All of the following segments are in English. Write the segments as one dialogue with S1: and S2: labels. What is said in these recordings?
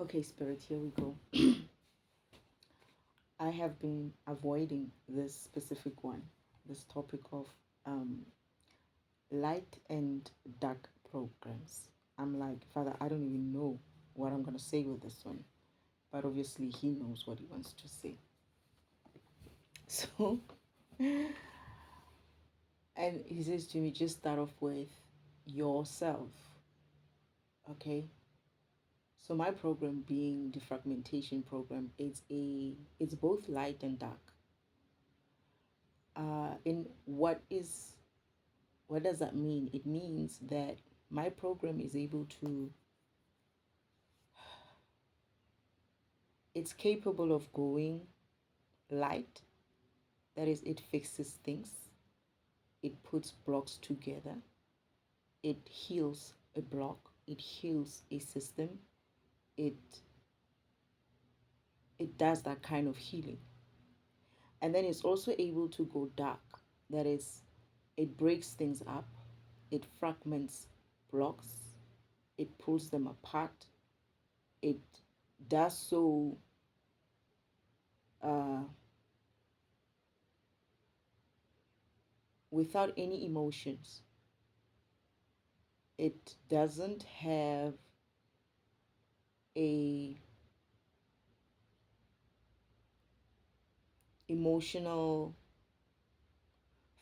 S1: Okay, Spirit, here we go. I have been avoiding this specific one, this topic of um, light and dark programs. I'm like, Father, I don't even know what I'm going to say with this one. But obviously, He knows what He wants to say. So, and He says to me, just start off with yourself. Okay? So my program being the fragmentation program, it's both light and dark. In what does that mean? It means that my program is able to, it's capable of going light. That is, it fixes things, it puts blocks together, it heals a block, it heals a system, it it does that kind of healing. And then it's also able to go dark. That is, it breaks things up, it fragments blocks, it pulls them apart, it does so uh, without any emotions. It doesn't have a emotional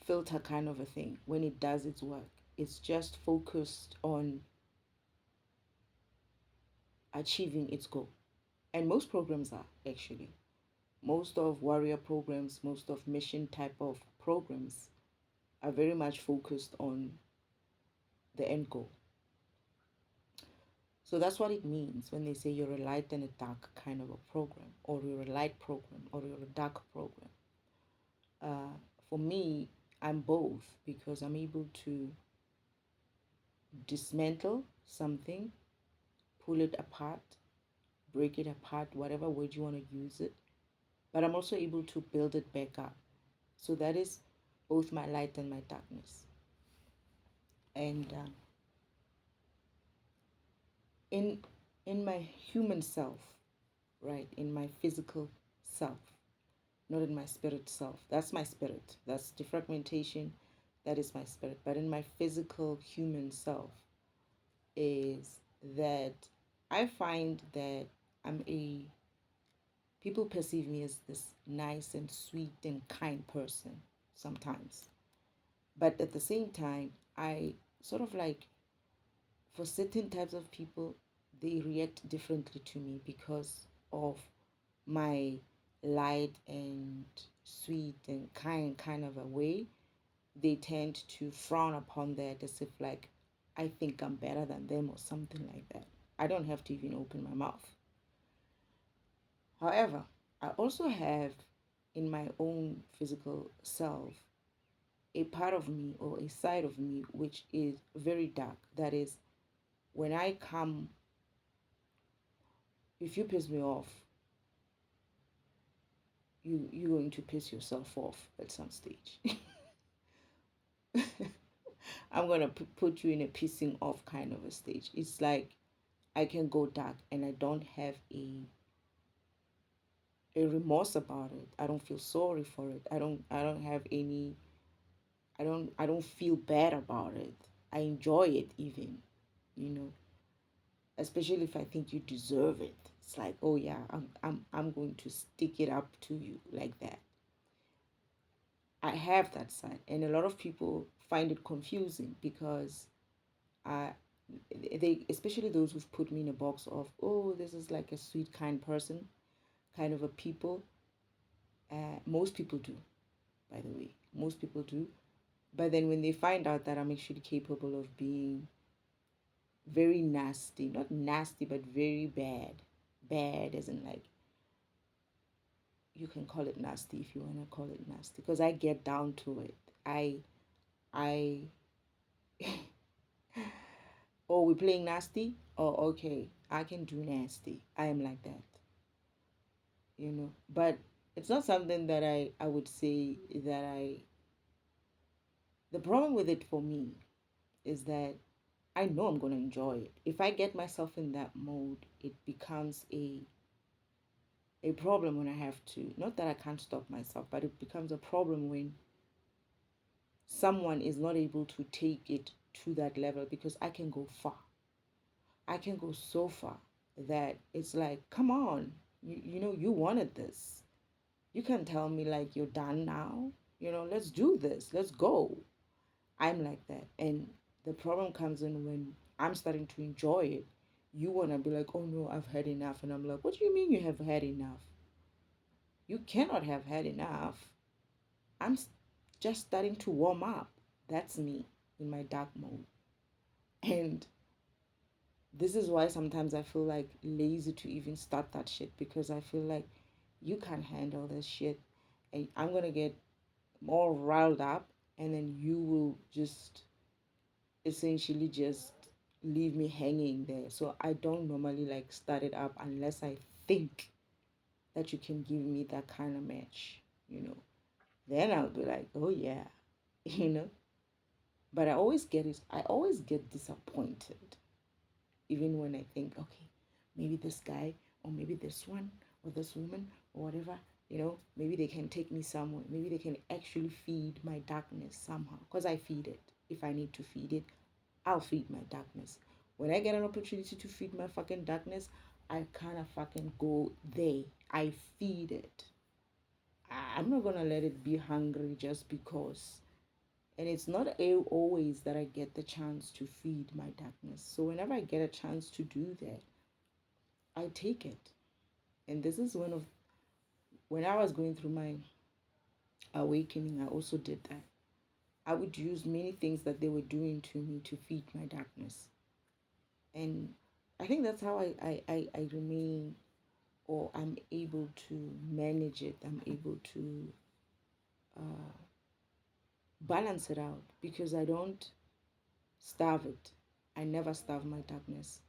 S1: filter kind of a thing when it does its work. It's just focused on achieving its goal. And most programs are actually. Most of warrior programs, most of mission type of programs are very much focused on the end goal. So that's what it means when they say you're a light and a dark kind of a program, or you're a light program, or you're a dark program. For me, I'm both because I'm able to dismantle something, pull it apart, break it apart, whatever word you want to use it. But I'm also able to build it back up. So that is both my light and my darkness. And in my human self, right, in my physical self, not in my spirit self. That's my spirit. That's defragmentation. That is my spirit. But in my physical human self is that I find that I'm a people perceive me as this nice and sweet and kind person sometimes. But at the same time, I sort of like, for certain types of people, they react differently to me because of my light and sweet and kind of a way. They tend to frown upon that as if like I think I'm better than them or something like that. I don't have to even open my mouth. However, I also have in my own physical self a part of me or a side of me which is very dark. That is, when I come, if you piss me off, you're going to piss yourself off at some stage. I'm gonna put you in a pissing off kind of a stage. It's like I can go dark and I don't have a remorse about it. I don't feel sorry for it. I don't have any I don't feel bad about it. I enjoy it even, you know, especially if I think you deserve it. It's like, oh yeah, I'm going to stick it up to you like that. I have that side, and a lot of people find it confusing because I they especially those who've put me in a box of, oh, this is like a sweet kind person kind of a people. Most people do, by the way, most people do. But then when they find out that I'm actually capable of being very nasty, not nasty but very bad as in like, you can call it nasty if you want to call it nasty, because I get down to it. I Oh, we're playing nasty? Oh, okay. I can do nasty. I am like that, you know. But it's not something that I would say that I. The problem with it for me is that I know I'm going to enjoy it. If I get myself in that mode, it becomes a problem when I have to. Not that I can't stop myself, but it becomes a problem when someone is not able to take it to that level because I can go far. I can go so far that it's like, come on, you wanted this. You can tell me like you're done now. Let's do this. Let's go. I'm like that. And the problem comes in when I'm starting to enjoy it. You want to be like, oh no, I've had enough. And I'm like, what do you mean you have had enough? You cannot have had enough. I'm just starting to warm up. That's me in my dark mode. And this is why sometimes I feel like lazy to even start that shit because I feel like you can't handle this shit. And I'm going to get more riled up and then you will just essentially just leave me hanging there. So I don't normally like start it up unless I think that you can give me that kind of match, you know. Then I'll be like, oh yeah, you know. But I always get disappointed, even when I think, okay, maybe this guy or maybe this one or this woman or whatever, maybe they can take me somewhere. Maybe they can actually feed my darkness somehow. Because I feed it. If I need to feed it, I'll feed my darkness. When I get an opportunity to feed my fucking darkness, I kind of fucking go there. I feed it. I'm not gonna let it be hungry just because. And it's not always that I get the chance to feed my darkness. So whenever I get a chance to do that, I take it. And this is when I was going through my awakening, I also did that. I would use many things that they were doing to me to feed my darkness. And I think that's how I remain, or I'm able to manage it. I'm able to uh, balance it out because I don't starve it. I never starve my darkness.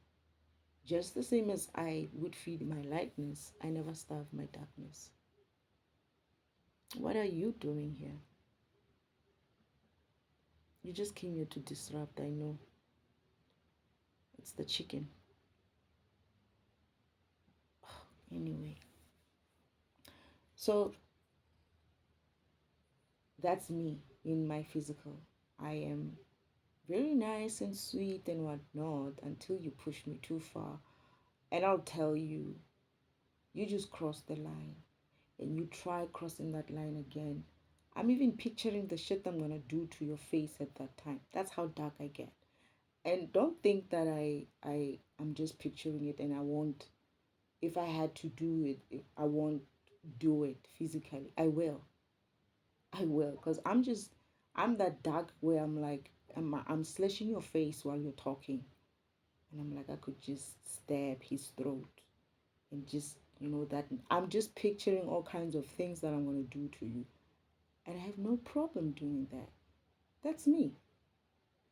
S1: Just the same as I would feed my lightness, I never starve my darkness. What are you doing here? You just came here to disrupt, I know. It's the chicken. Anyway, so that's me in my physical. I am very nice and sweet and whatnot until you push me too far. And I'll tell you, you just crossed the line and you try crossing that line again. I'm even picturing the shit I'm gonna do to your face at that time. That's how dark I get. And don't think that I'm just picturing it and I won't. If I had to do it, if I won't do it physically. I will, because I'm that dark where I'm like, I'm slashing your face while you're talking. And I'm like, I could just stab his throat and just, that I'm just picturing all kinds of things that I'm going to do to you. And I have no problem doing that. That's me.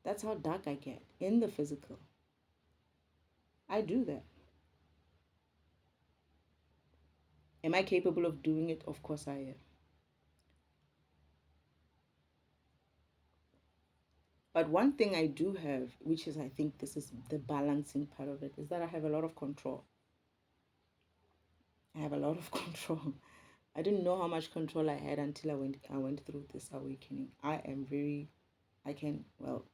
S1: That's how dark I get in the physical. I do that. Am I capable of doing it? Of course I am. But one thing I do have, which is I think this is the balancing part of it, is that I have a lot of control. I have a lot of control. I didn't know how much control I had until I went through this awakening. I can, well,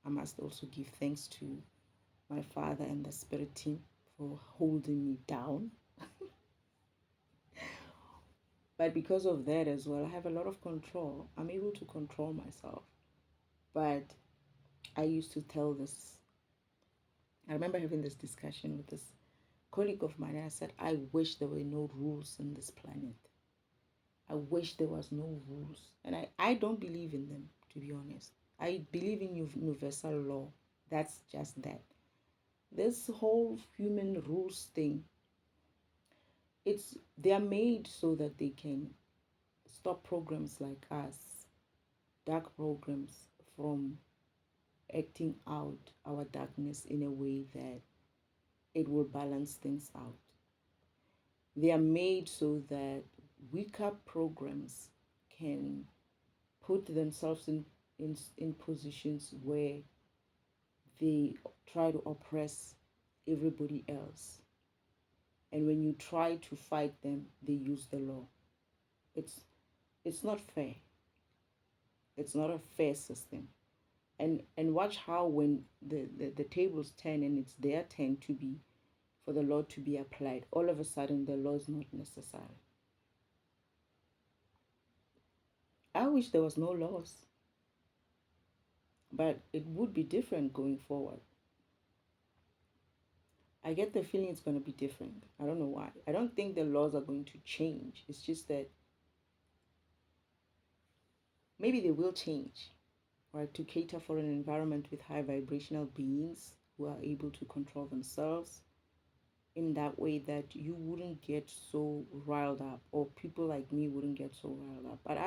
S1: I must also give thanks to my father and the spirit team for holding me down. But because of that as well, I have a lot of control. I'm able to control myself. But I used to tell this, I remember having this discussion with this colleague of mine. I said, I wish there were no rules on this planet. I wish there was no rules. And I don't believe in them, to be honest. I believe in universal law. That's just that. This whole human rules thing, they are made so that they can stop programs like us, dark programs, from acting out our darkness in a way that it will balance things out. They are made so that weaker programs can put themselves in positions where they try to oppress everybody else. And when you try to fight them, they use the law. It's it's not fair. It's not a fair system. And watch how when the tables turn and it's their turn to be for the law to be applied, all of a sudden the law is not necessary. I wish there was no laws, but it would be different going forward. I get the feeling it's going to be different. I don't know why. I don't think the laws are going to change. It's just that maybe they will change, right, to cater for an environment with high vibrational beings who are able to control themselves in that way that you wouldn't get so riled up, or people like me wouldn't get so riled up. But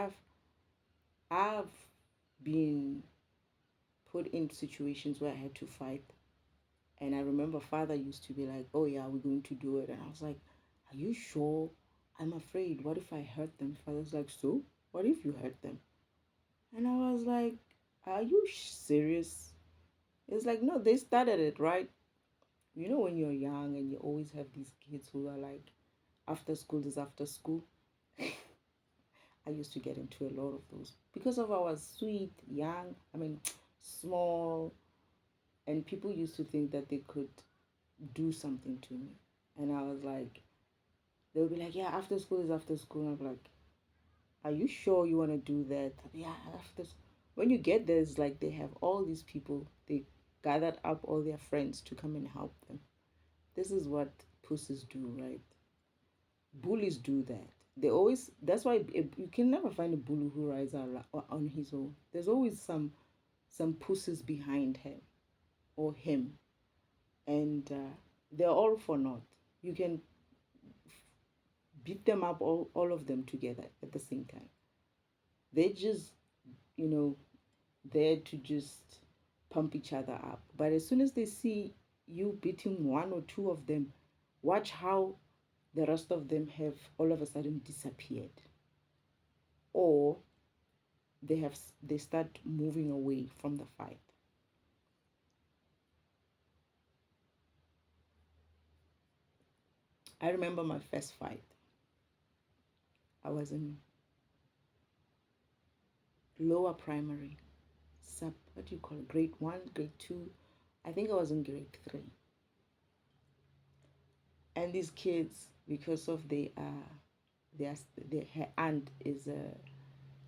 S1: I've been put in situations where I had to fight. And I remember father used to be like, "Oh yeah, we're going to do it." And I was like, "Are you sure?" "I'm afraid. What if I hurt them?" Father's like, "So? What if you hurt them?" And I was like, "Are you serious?" It's like, no, they started it, right? You know, when you're young and you always have these kids who are like, after school is after school. I used to get into a lot of those because of our sweet, young, small, and people used to think that they could do something to me. And I was like, they would be like, "Yeah, after school is after school." And I'm like, "Are you sure you want to do that?" "Yeah, after When you get there, it's like they have all these people, they gathered up all their friends to come and help them. This is what pussies do, right? Bullies do that. They always, that's why you can never find a bully who rides on his own. There's always some pussies behind him or him, and they're all for naught. You can beat them up, all of them together at the same time. They're just, you know, there to just pump each other up. But as soon as they see you beating one or two of them, watch how the rest of them have all of a sudden disappeared, or they start moving away from the fight. I remember my first fight. I was in lower primary, sub, what do you call it, grade 1, grade 2. I think I was in grade 3. And these kids, because of their her aunt is a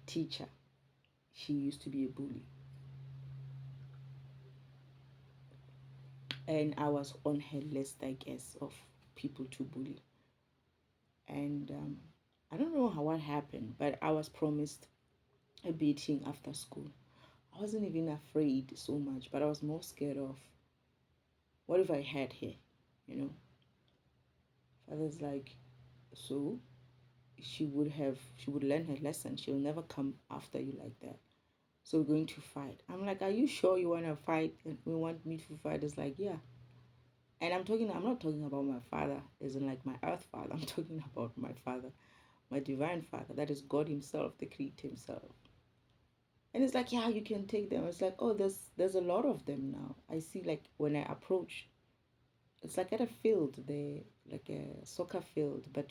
S1: teacher, she used to be a bully, and I was on her list, I guess, of people to bully. And I don't know how what happened, but I was promised a beating after school. I wasn't even afraid so much, but I was more scared of what if I had her, you know. Father's like, so she would learn her lesson. She'll never come after you like that. So we're going to fight. I'm like, "Are you sure you want to fight and we want me to fight?" It's like, "Yeah." And I'm not talking about my father, isn't like my earth father. I'm talking about my father, my divine father, that is God Himself, the Creator Himself. And it's like, "Yeah, you can take them." It's like, "Oh, there's a lot of them now." I see, like when I approach, it's like at a field, there, like a soccer field, but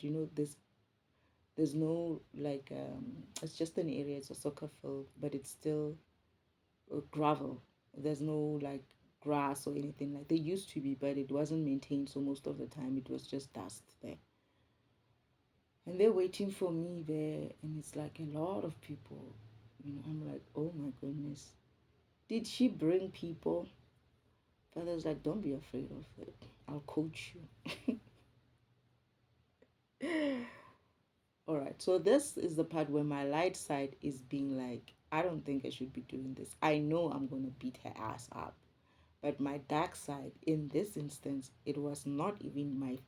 S1: there's no like it's just an area. It's a soccer field, but it's still gravel. There's no like grass or anything like they used to be, but it wasn't maintained. So most of the time, it was just dust there. And they're waiting for me there, and it's like a lot of people. I'm like, "Oh my goodness, did she bring people?" Father's like, "Don't be afraid of it. I'll coach you." All right, so this is the part where my light side is being like, "I don't think I should be doing this. I know I'm going to beat her ass up." But my dark side, in this instance, it was not even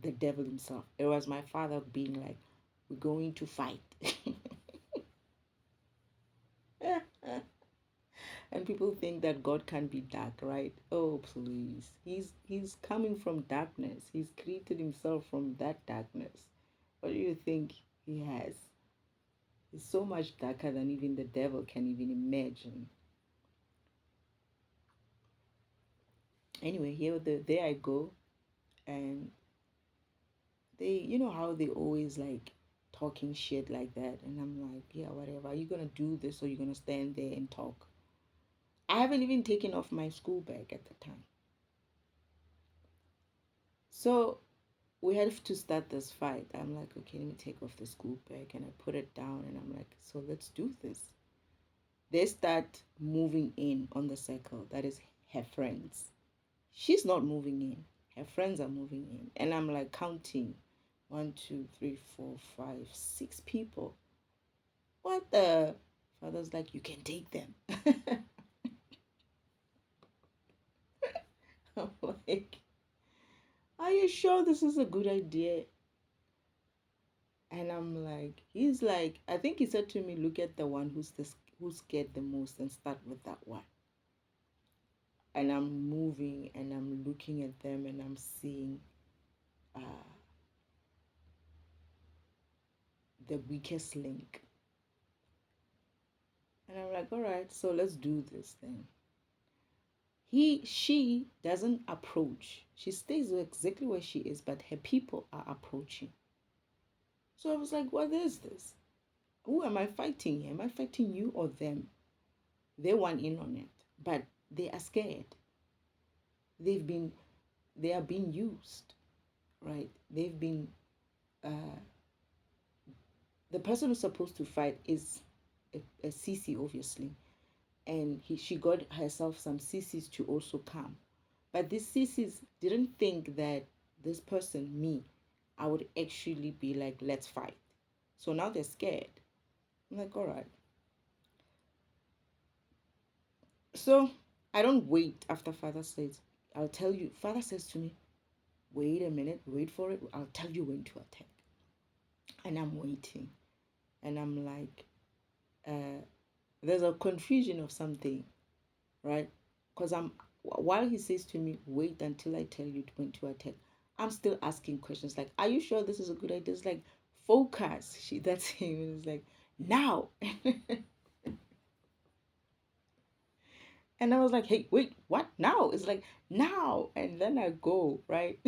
S1: the devil himself. It was my father being like, "We're going to fight." And people think that God can be dark, right? Oh, please. He's coming from darkness. He's created himself from that darkness. What do you think he has? He's so much darker than even the devil can even imagine. Anyway, there I go, and they, you know how they always like talking shit like that, and I'm like, yeah, whatever. Are you gonna do this or you gonna stand there and talk? I haven't even taken off my school bag at the time, so we have to start this fight. I'm like, okay, let me take off the school bag, and I put it down, and I'm like, so let's do this. They start moving in on the circle. That is her friends. She's not moving in. Her friends are moving in. And I'm like counting 1, 2, 3, 4, 5, 6 people. What the? Father's like, you can take them. I'm like, are you sure this is a good idea? And I'm like, he's like, I think he said to me, look at the one who's scared the most and start with that one. And I'm moving and I'm looking at them and I'm seeing uh, the weakest link. And I'm like, all right, so let's do this then. She doesn't approach. She stays exactly where she is, but her people are approaching. So I was like, what is this? Who am I fighting here? Am I fighting you or them? They want in on it, but they are scared. They've been, they are being used, right? They've been, uh, the person who's supposed to fight is a CC, obviously. And she got herself some CCs to also come. But these CCs didn't think that this person, me, I would actually be like, let's fight. So now they're scared. I'm like, all right. So I don't wait after father says, I'll tell you. Father says to me, wait a minute, wait for it. I'll tell you when to attack. And I'm waiting. And I'm like, there's a confusion of something, right? Because while he says to me, wait until I tell you when to attack, I'm still asking questions like, are you sure this is a good idea? It's like, focus. That's him. It's like, now. And I was like, hey, wait, what? Now? It's like, now. And then I go, right?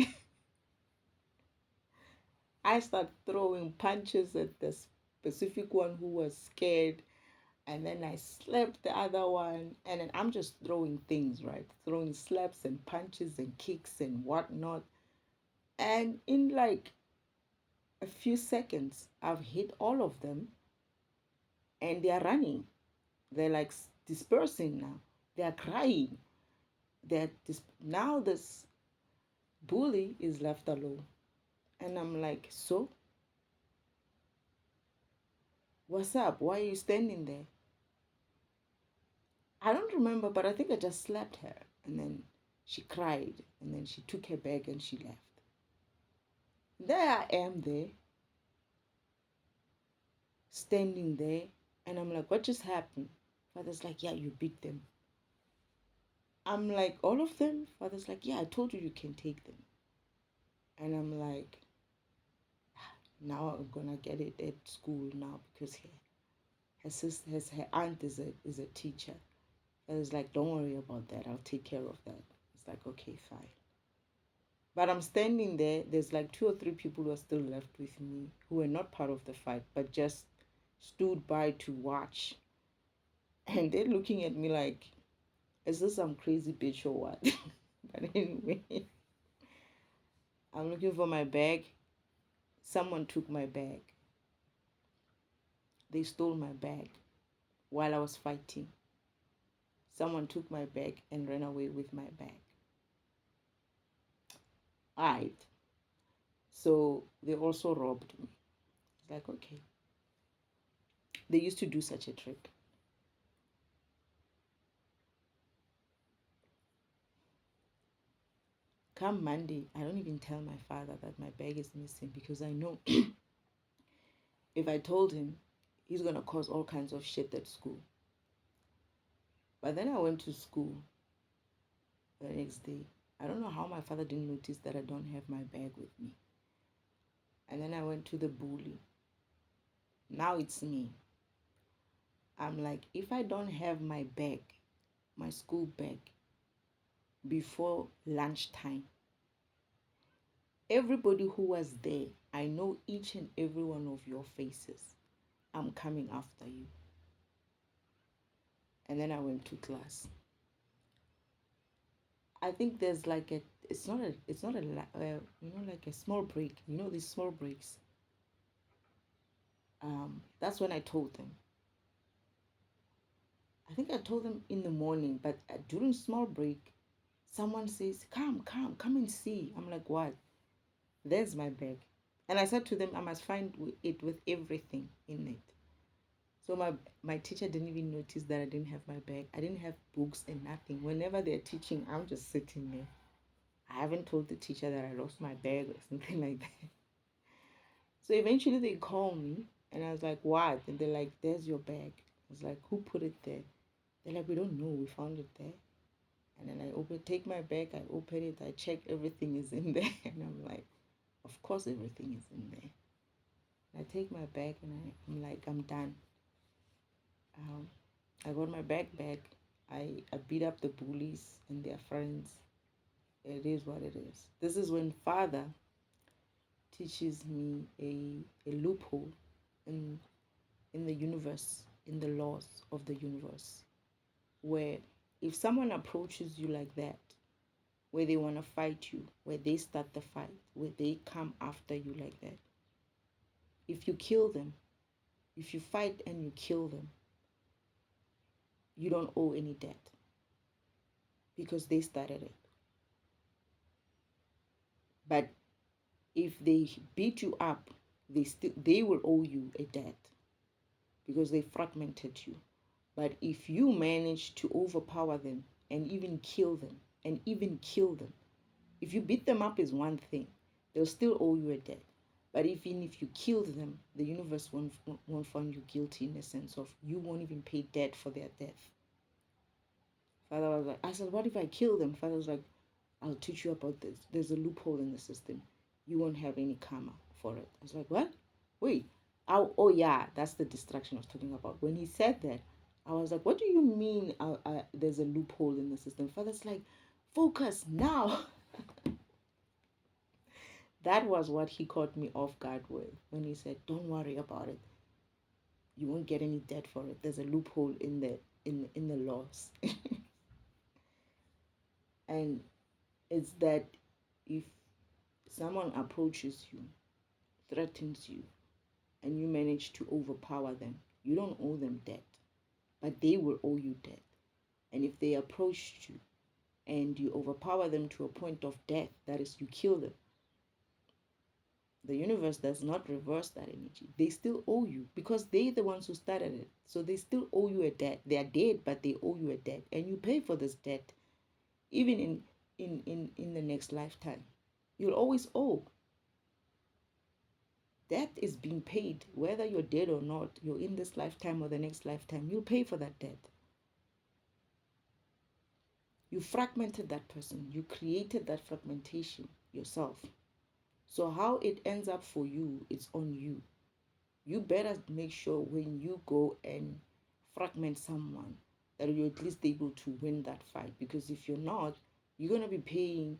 S1: I start throwing punches at the specific one who was scared. And then I slapped the other one. And then I'm just throwing things, right? Throwing slaps and punches and kicks and whatnot. And in like a few seconds, I've hit all of them and they are running. They're like dispersing now. They are crying. Now this bully is left alone. And I'm like, so what's up? Why are you standing there? I don't remember, but I think I just slapped her. And then she cried. And then she took her bag and she left. There I am there, standing there. And I'm like, what just happened? Father's like, yeah, you beat them. I'm like, all of them? Father's like, yeah, I told you you can take them. And I'm like, now I'm gonna get it at school now because her sister, her aunt is a teacher. And it's like, don't worry about that. I'll take care of that. It's like, okay, fine. But I'm standing there. There's like 2 or 3 people who are still left with me who were not part of the fight, but just stood by to watch. And they're looking at me like, is this some crazy bitch or what? But anyway, I'm looking for my bag. Someone took my bag. They stole my bag while I was fighting. Someone took my bag and ran away with my bag. Alright. So they also robbed me. It's like, okay. They used to do such a trick. Come Monday, I don't even tell my father that my bag is missing because I know if I told him, he's going to cause all kinds of shit at school. But then I went to school the next day. I don't know how my father didn't notice that I don't have my bag with me. And then I went to the bully. Now it's me. I'm like, if I don't have my bag, my school bag, before lunchtime. Everybody who was there, I know each and every one of your faces. I'm coming after you. And then I went to class. I think there's like a, like a small break. You know, these small breaks. That's when I told them. I think I told them in the morning, but during small break, someone says, come and see. I'm like, what? There's my bag. And I said to them, I must find it with everything in it. So my teacher didn't even notice that I didn't have my bag. I didn't have books and nothing. Whenever they're teaching, I'm just sitting there. I haven't told the teacher that I lost my bag or something like that. So eventually they call me and I was like, what? And they're like, there's your bag. I was like, who put it there? They're like, we don't know. We found it there. And then take my bag, I open it, I check everything is in there. And I'm like, of course everything is in there. I take my bag and I'm like, I'm done. I got my bag back. I beat up the bullies and their friends. It is what it is. This is when Father teaches me a loophole in the universe, in the laws of the universe, where if someone approaches you like that, where they want to fight you, where they start the fight, where they come after you like that, if you kill them, if you fight and you kill them, you don't owe any debt because they started it. But if they beat you up, they will owe you a debt because they fragmented you. But if you manage to overpower them and even kill them, if you beat them up is one thing, they'll still owe you a debt. But even if you killed them, the universe won't find you guilty in the sense of you won't even pay debt for their death. Father was like, I said, what if I kill them? Father was like, I'll teach you about this. There's a loophole in the system. You won't have any karma for it. I was like, what? Wait. Oh yeah, that's the distraction I was talking about. When he said that, I was like, what do you mean there's a loophole in the system? Father's like, focus now. That was what he caught me off guard with when he said, don't worry about it. You won't get any debt for it. There's a loophole in the laws. And it's that if someone approaches you, threatens you, and you manage to overpower them, you don't owe them debt, but they will owe you debt. And if they approached you and you overpower them to a point of death, that is, you kill them, the universe does not reverse that energy. They still owe you because they're the ones who started it. So they still owe you a debt. They are dead, but they owe you a debt. And you pay for this debt even in the next lifetime. You'll always owe. Debt is being paid, whether you're dead or not, you're in this lifetime or the next lifetime, you'll pay for that debt. You fragmented that person, you created that fragmentation yourself. So, how it ends up for you, it's on you. You better make sure when you go and fragment someone that you're at least able to win that fight. Because if you're not, you're going to be paying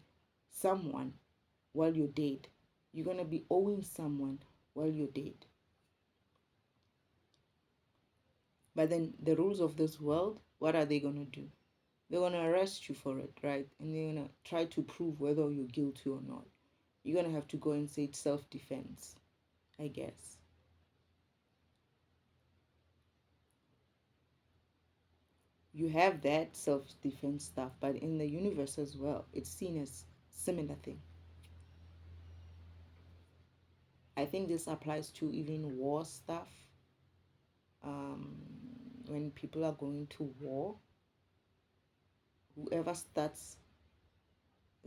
S1: someone while you're dead. You're going to be owing someone while you're dead. But then the rules of this world, what are they going to do? They're going to arrest you for it, right? And they're going to try to prove whether you're guilty or not. You're going to have to go and say it's self-defense, I guess. You have that self-defense stuff, but in the universe as well, it's seen as similar thing. I think this applies to even war stuff. When people are going to war, whoever starts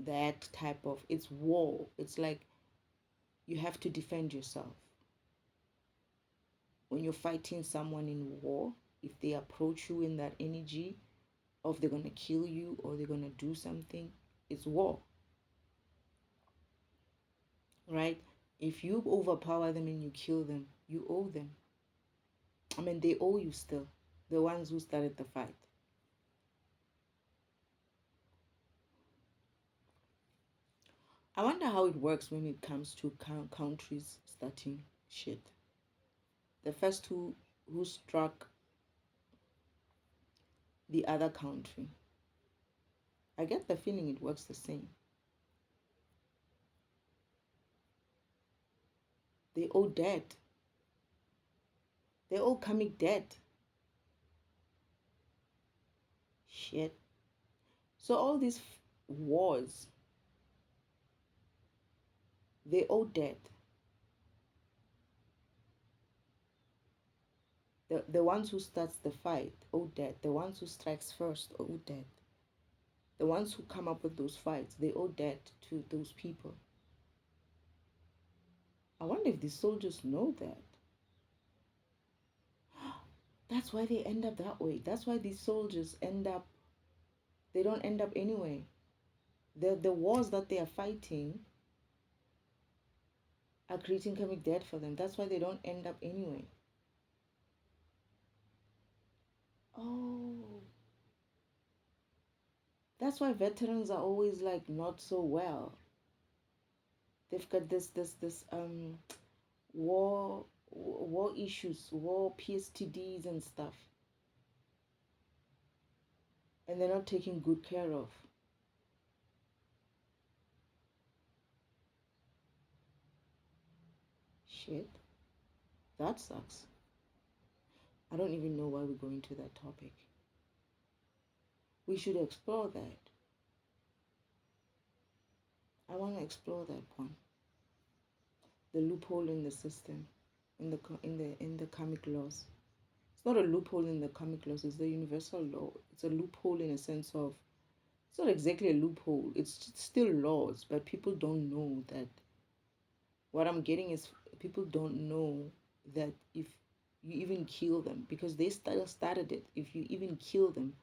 S1: that type of, it's war. It's like you have to defend yourself. When you're fighting someone in war, if they approach you in that energy of they're going to kill you or they're going to do something, it's war. Right? If you overpower them and you kill them, you owe them. I mean, they owe you still. The ones who started the fight. I wonder how it works when it comes to countries starting shit. The first who struck the other country. I get the feeling it works the same. They owe debt. They owe karmic debt. Shit. So all these wars, they owe debt. The ones who starts the fight owe debt. The ones who strikes first owe debt. The ones who come up with those fights, they owe debt to those people. I wonder if the soldiers know that. That's why they end up that way. That's why these soldiers they don't end up anyway. The wars that they are fighting are creating karmic debt for them. That's why they don't end up anyway. Oh. That's why veterans are always like not so well. They've got this war issues, war PSTDs and stuff. And they're not taken good care of. Shit. That sucks. I don't even know why we're going to that topic. We should explore that. I want to explore that one. The loophole in the system, in the karmic laws. It's not a loophole in the karmic laws. It's the universal law. It's a loophole in a sense of. It's not exactly a loophole. It's still laws, but people don't know that. What I'm getting is people don't know that if you even kill them, because they started it. If you even kill them,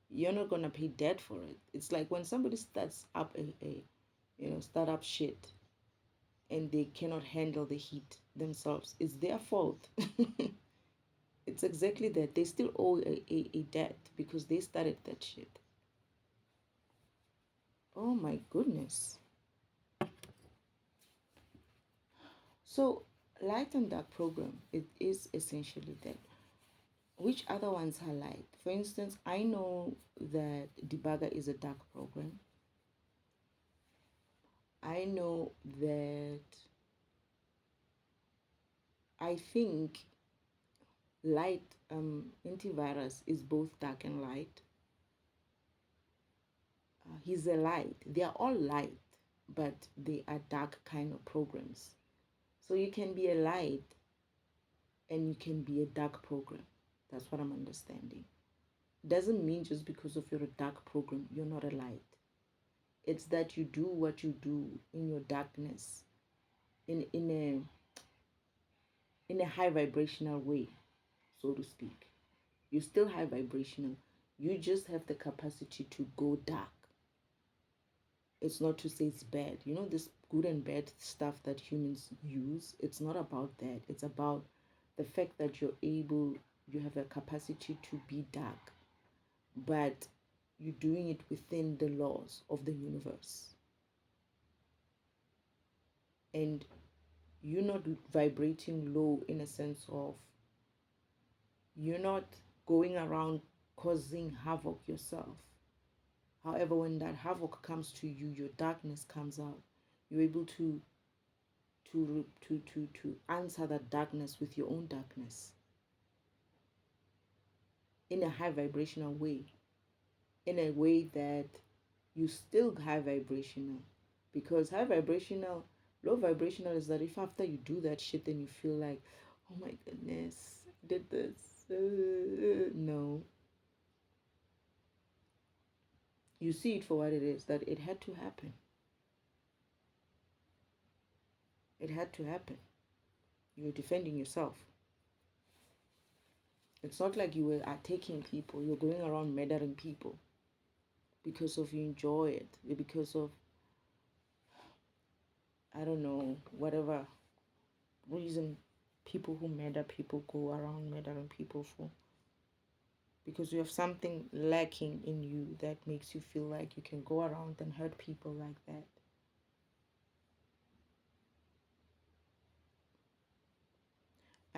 S1: you're not gonna pay debt for it. It's like when somebody starts up start up shit, and they cannot handle the heat themselves. It's their fault. It's exactly that. They still owe a debt because they started that shit. Oh my goodness. So light and dark program, it is essentially that. Which other ones are light? For instance, I know that Debugger is a dark program. I know that I think light antivirus is both dark and light. He's a light. They are all light, but they are dark kind of programs. So you can be a light and you can be a dark program. That's what I'm understanding. Doesn't mean just because of you're a dark program, you're not a light. It's that you do what you do in your darkness, in a high vibrational way, so to speak. You're still high vibrational. You just have the capacity to go dark. It's not to say it's bad. You know, this good and bad stuff that humans use, it's not about that. It's about the fact that you have a capacity to be dark, but you're doing it within the laws of the universe. And you're not vibrating low in a sense of you're not going around causing havoc yourself. However, when that havoc comes to you, your darkness comes out. You're able to answer that darkness with your own darkness in a high vibrational way, in a way that you still high vibrational, because high vibrational, low vibrational is that if after you do that shit, then you feel like, oh my goodness, I did this. No, you see it for what it is, that it had to happen. It had to happen. You were defending yourself. It's not like you were attacking people. You're going around murdering people because of you enjoy it, because of, I don't know, whatever reason people who murder people go around murdering people for. Because you have something lacking in you that makes you feel like you can go around and hurt people like that.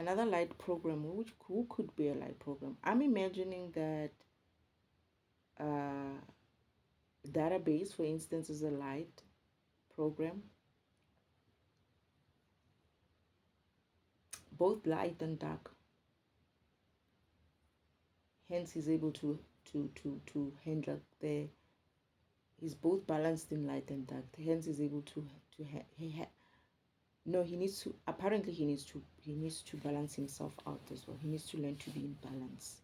S1: Another light program, which who could be a light program? I'm imagining that uh, database, for instance, is a light program. Both light and dark. Hence, he's able to handle the. He's both balanced in light and dark. Hence, he's able no, he needs to. Apparently, he needs to balance himself out as well. He needs to learn to be in balance.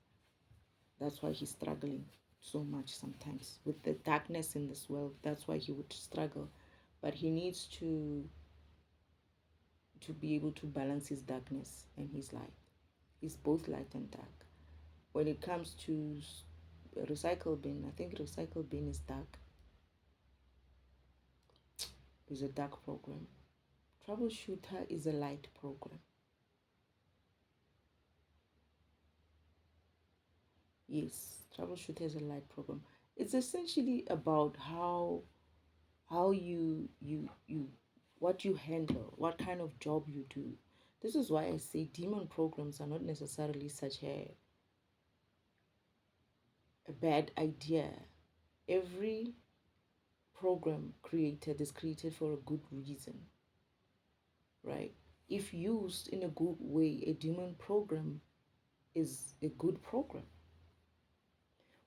S1: That's why he's struggling so much sometimes with the darkness in this world. That's why he would struggle, but he needs to be able to balance his darkness and his light. He's both light and dark. When it comes to recycle bin, I think recycle bin is dark. Is a dark program. Troubleshooter is a light program. Yes, troubleshooter is a light program. It's essentially about how you what you handle, what kind of job you do. This is why I say demon programs are not necessarily such a bad idea. Every program created is created for a good reason, right? If used in a good way, a demon program is a good program.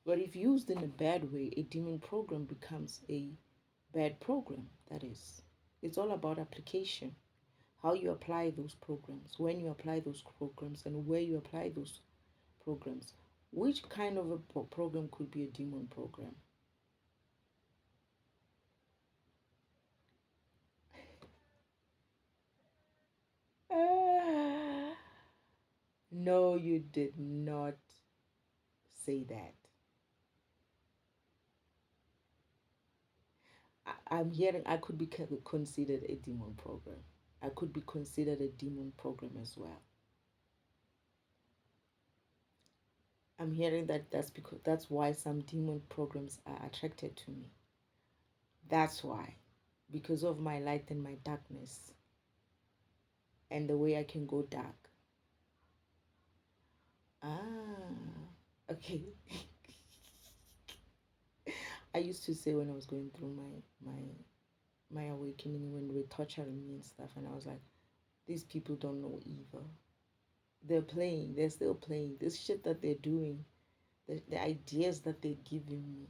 S1: But if used in a bad way, a demon program becomes a bad program. That is, it's all about application, how you apply those programs, when you apply those programs, and where you apply those programs. Which kind of a program could be a demon program? Ah, no, you did not say that. I'm hearing I could be considered a demon program. I could be considered a demon program as well. I'm hearing that that's why some demon programs are attracted to me. That's why, because of my light and my darkness, and the way I can go dark. Ah, okay. I used to say when I was going through my awakening, when they were torturing me and stuff, and I was like, these people don't know evil. They're playing. They're still playing. This shit that they're doing, the ideas that they're giving me.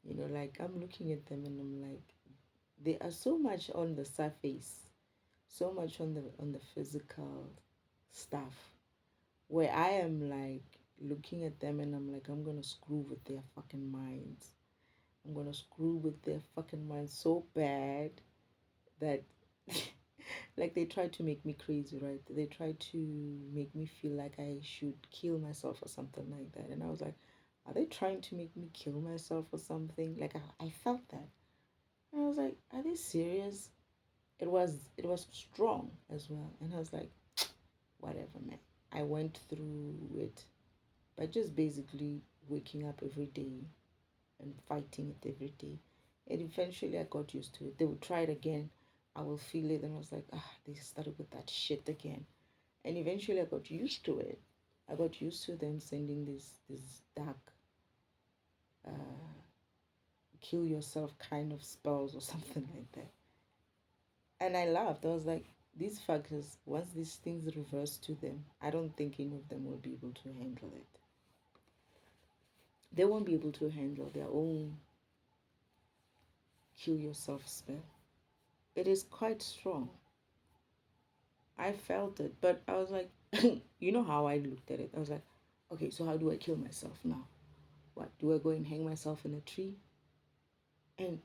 S1: Like I'm looking at them and I'm like, they are so much on the surface, so much on the physical stuff, where I am like looking at them and I'm like, I'm gonna screw with their fucking minds. I'm gonna screw with their fucking minds so bad that like they try to make me crazy, right? They try to make me feel like I should kill myself or something like that. And I was like, are they trying to make me kill myself or something? Like I felt that. And I was like, are they serious? It was strong as well. And I was like, whatever, man. I went through it by just basically waking up every day and fighting it every day. And eventually I got used to it. They would try it again. I will feel it. And I was like, they started with that shit again. And eventually I got used to it. I got used to them sending this dark, uh, kill yourself kind of spells or something like that. And I laughed. I was like, these fuckers, once these things reverse to them, I don't think any of them will be able to handle it. They won't be able to handle their own kill yourself spell. It is quite strong. I felt it, but I was like, you know how I looked at it? I was like, okay, so how do I kill myself now? What? Do I go and hang myself in a tree? And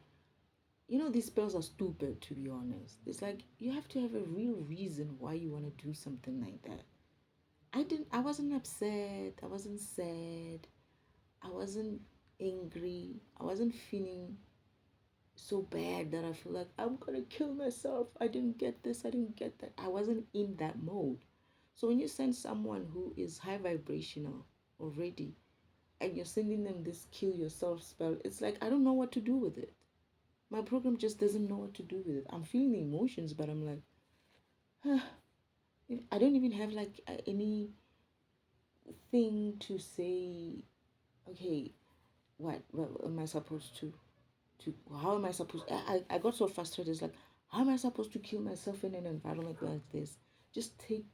S1: these spells are stupid, to be honest. It's like you have to have a real reason why you want to do something like that. I wasn't upset. I wasn't sad. I wasn't angry. I wasn't feeling so bad that I feel like I'm gonna kill myself. I didn't get this. I didn't get that. I wasn't in that mode. So when you send someone who is high vibrational already and you're sending them this kill yourself spell, it's like I don't know what to do with it. My program just doesn't know what to do with it. I'm feeling the emotions, but I'm like, huh, I don't even have like anything to say. Okay, what am I supposed to? How am I supposed? I got so frustrated. It's like, how am I supposed to kill myself in an environment like this? Just take,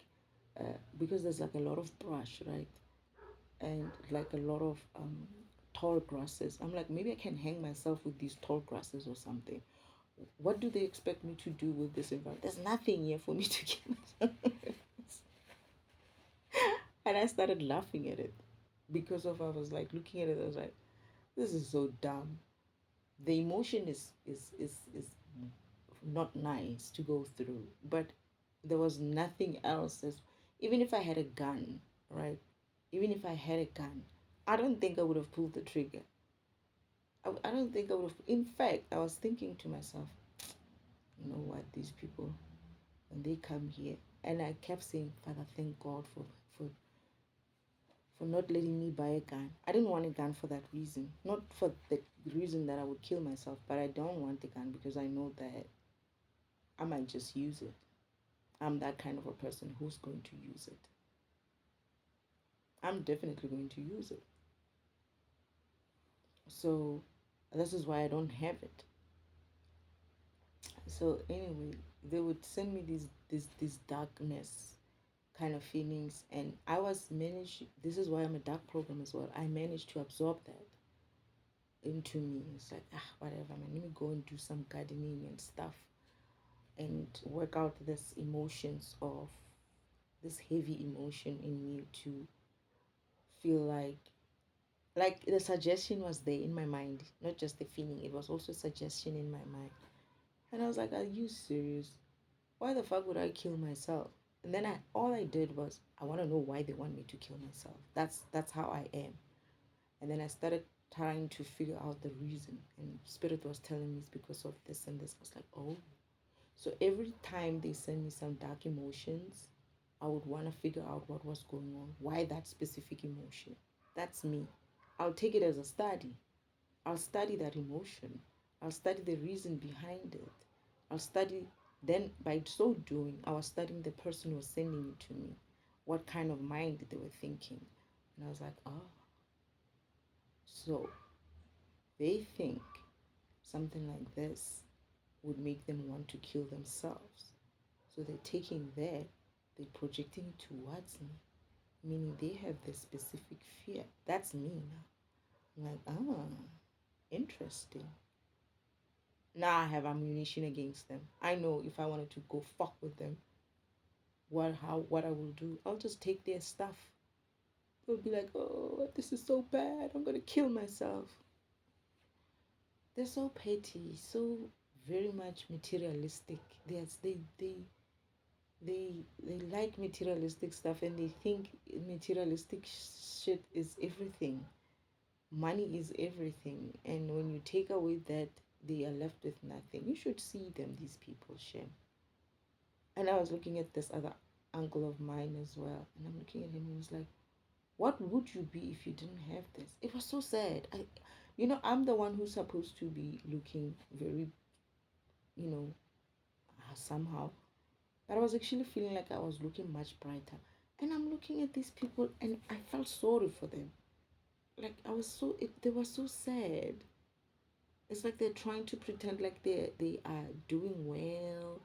S1: because there's like a lot of brush, right? And like a lot of tall grasses. I'm like, maybe I can hang myself with these tall grasses or something. What do they expect me to do with this environment? There's nothing here for me to kill myself. And I started laughing at it because of I was like looking at it. I was like, this is so dumb. The emotion is not nice to go through, but there was nothing else. Even if I had a gun, right? Even if I had a gun, I don't think I would have pulled the trigger. I don't think I would have. In fact, I was thinking to myself, you know what, these people, when they come here, and I kept saying, Father, thank God for not letting me buy a gun. I didn't want a gun for that reason. Not for the reason that I would kill myself, but I don't want the gun because I know that I might just use it. I'm that kind of a person who's going to use it. I'm definitely going to use it. So this is why I don't have it. So anyway, they would send me these darkness kind of feelings, and I was managed. This is why I'm a dark program as well. I managed to absorb that into me. It's like, whatever, man, let me go and do some gardening and stuff and work out this emotions of this heavy emotion in me to feel like the suggestion was there in my mind, not just the feeling, it was also a suggestion in my mind. And I was like, are you serious? Why the fuck would I kill myself? And then all I did was I want to know why they want me to kill myself. That's how I am. And then I started trying to figure out the reason. And Spirit was telling me it's because of this and this. I was like, oh. So every time they send me some dark emotions, I would want to figure out what was going on. Why that specific emotion? That's me. I'll take it as a study. I'll study that emotion. I'll study the reason behind it. I'll study, then by so doing, I was studying the person who was sending it to me, what kind of mind they were thinking. And I was like, oh, so they think something like this would make them want to kill themselves. So they're taking that, they're projecting it towards me, meaning they have this specific fear. That's me now. I'm like, interesting. Now I have ammunition against them. I know if I wanted to go fuck with them, what I will do. I'll just take their stuff. They'll be like, oh, this is so bad. I'm gonna kill myself. They're so petty, so very much materialistic. They like materialistic stuff, and they think materialistic shit is everything. Money is everything, and when you take away that, they are left with nothing. You should see them, these people, shame. And I was looking at this other uncle of mine as well, and I'm looking at him and was like, what would you be if you didn't have this? It was so sad. I'm the one who's supposed to be looking very, you know, somehow, but I was actually feeling like I was looking much brighter. And I'm looking at these people, and I felt sorry for them. Like they were so sad. It's like they're trying to pretend like they are doing well.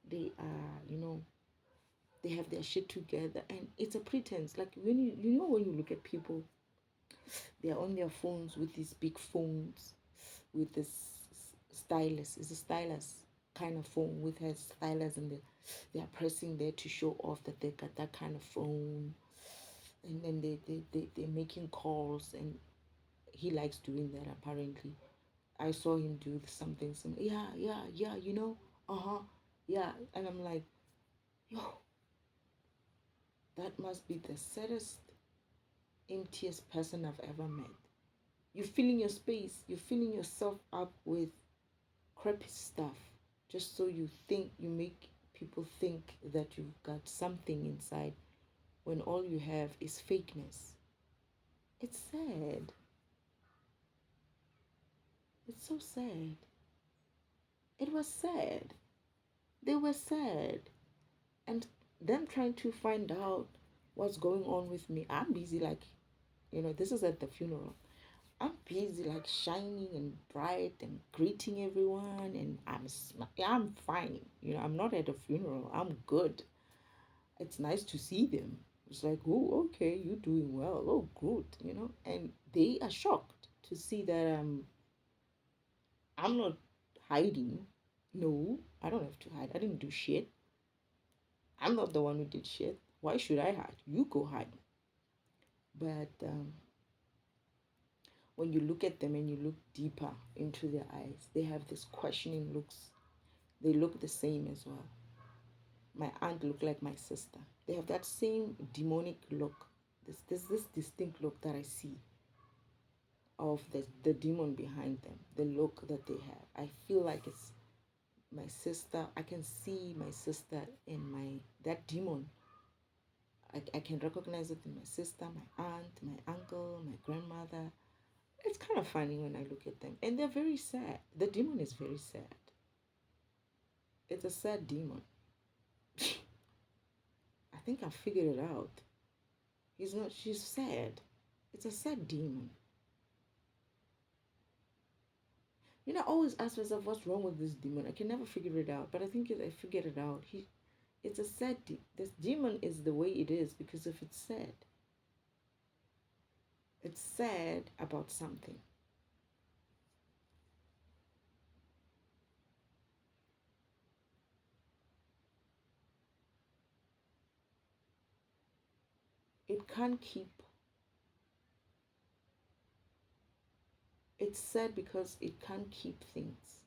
S1: They are, they have their shit together, and it's a pretense. Like when you look at people, they are on their phones with these big phones, with this stylus. It's a stylus kind of phone with a stylus, and they are pressing there to show off that they got that kind of phone. And then they're making calls, and he likes doing that apparently. I saw him do something similar. Yeah, yeah. And I'm like, yo, that must be the saddest, emptiest person I've ever met. You're filling your space, you're filling yourself up with crappy stuff just so you make people think that you've got something inside when all you have is fakeness. It's sad. It's so sad. It was sad. They were sad. And them trying to find out what's going on with me. I'm busy, like, this is at the funeral. I'm busy, like, shining and bright and greeting everyone, and I'm fine. I'm not at a funeral. I'm good. It's nice to see them. It's like, oh, okay, you're doing well. Oh, good. And they are shocked to see that I'm not hiding. No, I don't have to hide. I didn't do shit. I'm not the one who did shit. Why should I hide? You go hide. But when you look at them and you look deeper into their eyes, they have this questioning looks. They look the same as well. My aunt looked like my sister. They have that same demonic look. This distinct look that I see of the demon behind them, the look that they have. I feel like it's my sister. I can see my sister in that demon. I can recognize it in my sister, my aunt, my uncle, my grandmother. It's kind of funny when I look at them. And they're very sad. The demon is very sad. It's a sad demon. I think I figured it out. She's sad. It's a sad demon. I always ask myself, what's wrong with this demon? I can never figure it out. But I think I figured it out. It's a sad, this demon is the way it is because if it's sad. It's sad about something. It can't keep. It's sad because it can't keep things.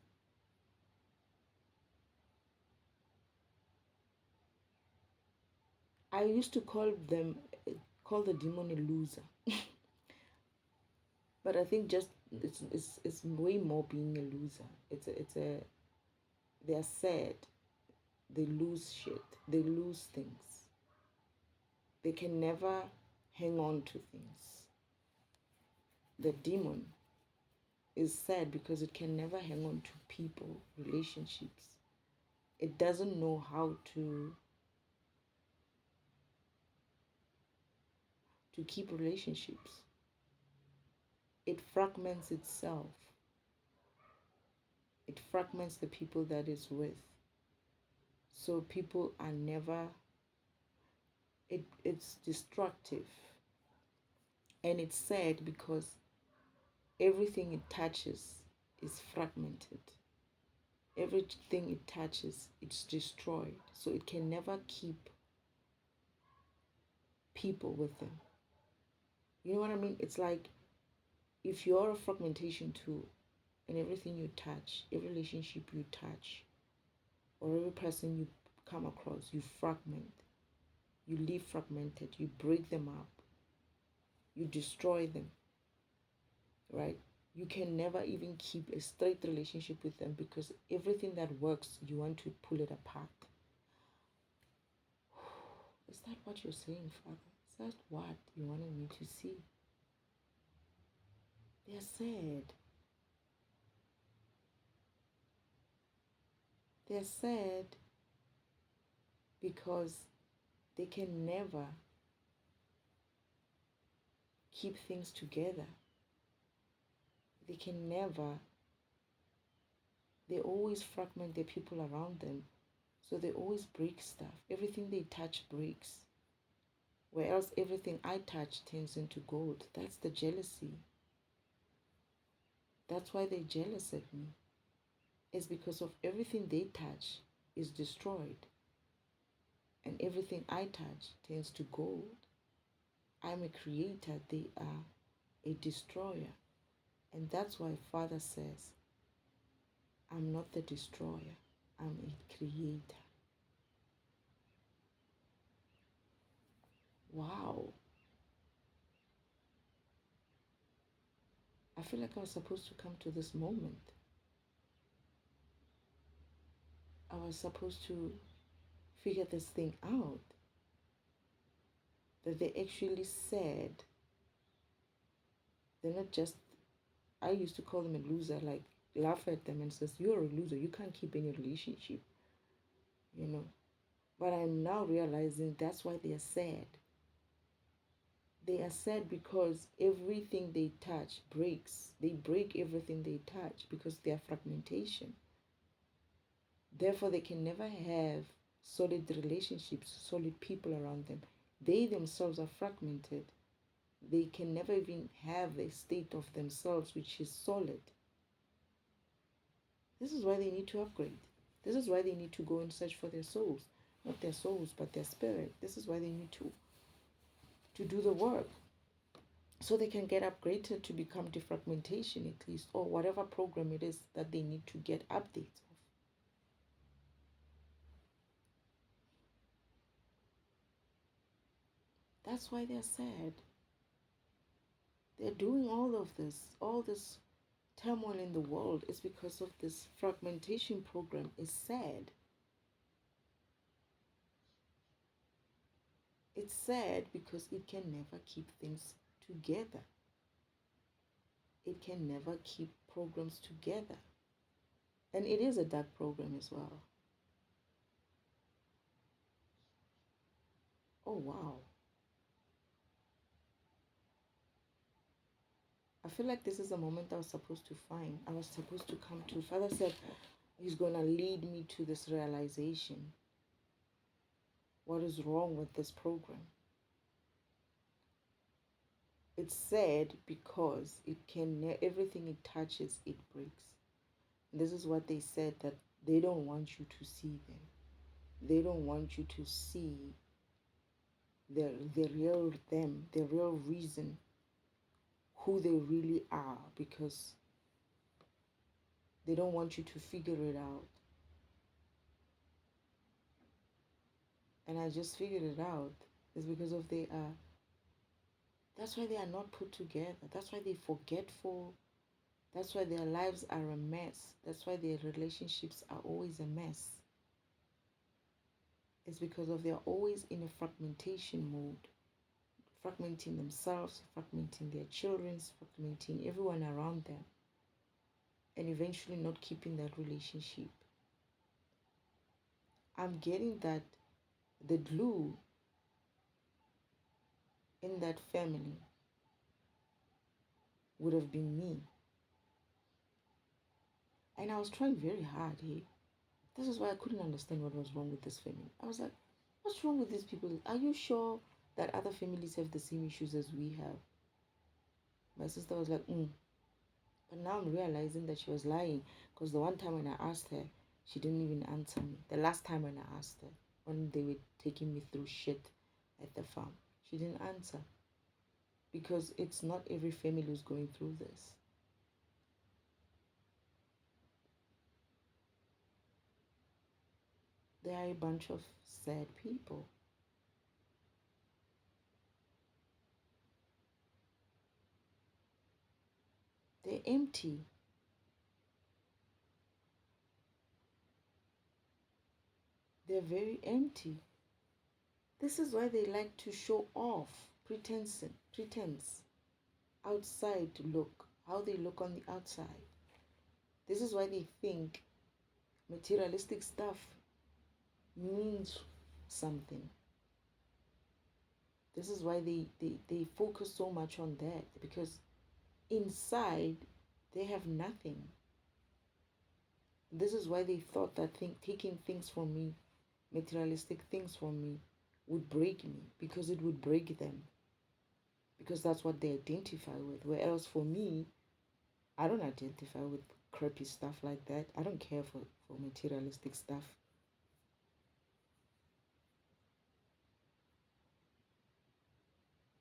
S1: I used to call the demon a loser. But I think just it's way more being a loser. They're sad. They lose shit. They lose things. They can never hang on to things. The demon is sad because it can never hang on to people, relationships. It doesn't know how to keep relationships. It fragments itself. It fragments the people that it's with. So people are never, it's destructive. And it's sad because everything it touches is fragmented. Everything it touches, it's destroyed. So it can never keep people with them. You know what I mean? It's like if you're a fragmentation tool and everything you touch, every relationship you touch, or every person you come across, you fragment. You leave fragmented. You break them up. You destroy them. Right? You can never even keep a straight relationship with them because everything that works, you want to pull it apart. Is that what you're saying, Father? Is that what you wanted me to see? They're sad. They're sad because they can never keep things together. They can never, they always fragment the people around them. So they always break stuff. Everything they touch breaks. Whereas everything I touch turns into gold. That's the jealousy. That's why they're jealous of me. It's because of everything they touch is destroyed. And everything I touch turns to gold. I'm a creator. They are a destroyer. And that's why Father says, I'm not the destroyer. I'm a creator. Wow. I feel like I was supposed to come to this moment. I was supposed to figure this thing out. That they actually said, they're not just, I used to call them a loser, like laugh at them and says, you're a loser. You can't keep any relationship, you know. But I'm now realizing that's why they are sad. They are sad because everything they touch breaks. They break everything they touch because they are fragmentation. Therefore, they can never have solid relationships, solid people around them. They themselves are fragmented. They can never even have a state of themselves which is solid. This is why they need to upgrade. This is why they need to go and search for their souls. Not their souls, but their spirit. This is why they need to do the work. So they can get upgraded to become defragmentation at least, or whatever program it is that they need to get updates of. That's why they're sad. They're doing all this turmoil in the world is because of this fragmentation program is sad. It's sad because it can never keep things together. It can never keep programs together. And it is a dark program as well. Oh, wow. I feel like this is a moment I was supposed to find. I was supposed to come to. Father said he's going to lead me to this realization. What is wrong with this program? It's sad because it can everything it touches it breaks. And this is what they said, that they don't want you to see them. They don't want you to see the real them, the real reason, who they really are, because they don't want you to figure it out. And I just figured it out. It's because of they are. That's why they are not put together. That's why they're forgetful. That's why their lives are a mess. That's why their relationships are always a mess. It's because of they're always in a fragmentation mode, fragmenting themselves, fragmenting their children, fragmenting everyone around them, and eventually not keeping that relationship. I'm getting that the glue in that family would have been me. And I was trying very hard here. This is why I couldn't understand what was wrong with this family. I was like, what's wrong with these people? Are you sure that other families have the same issues as we have? My sister was like, But now I'm realizing that she was lying, because the one time when I asked her, she didn't even answer me. The last time when I asked her, when they were taking me through shit at the farm, she didn't answer. Because it's not every family who's going through this. They are a bunch of sad people. They're empty. They're very empty. This is why they like to show off, pretense, outside to look, how they look on the outside. This is why they think materialistic stuff means something. This is why they focus so much on that, because inside they have nothing. This is why they thought that taking things from me, materialistic things from me, would break me, because it would break them. Because that's what they identify with. Whereas for me, I don't identify with crappy stuff like that. I don't care for materialistic stuff.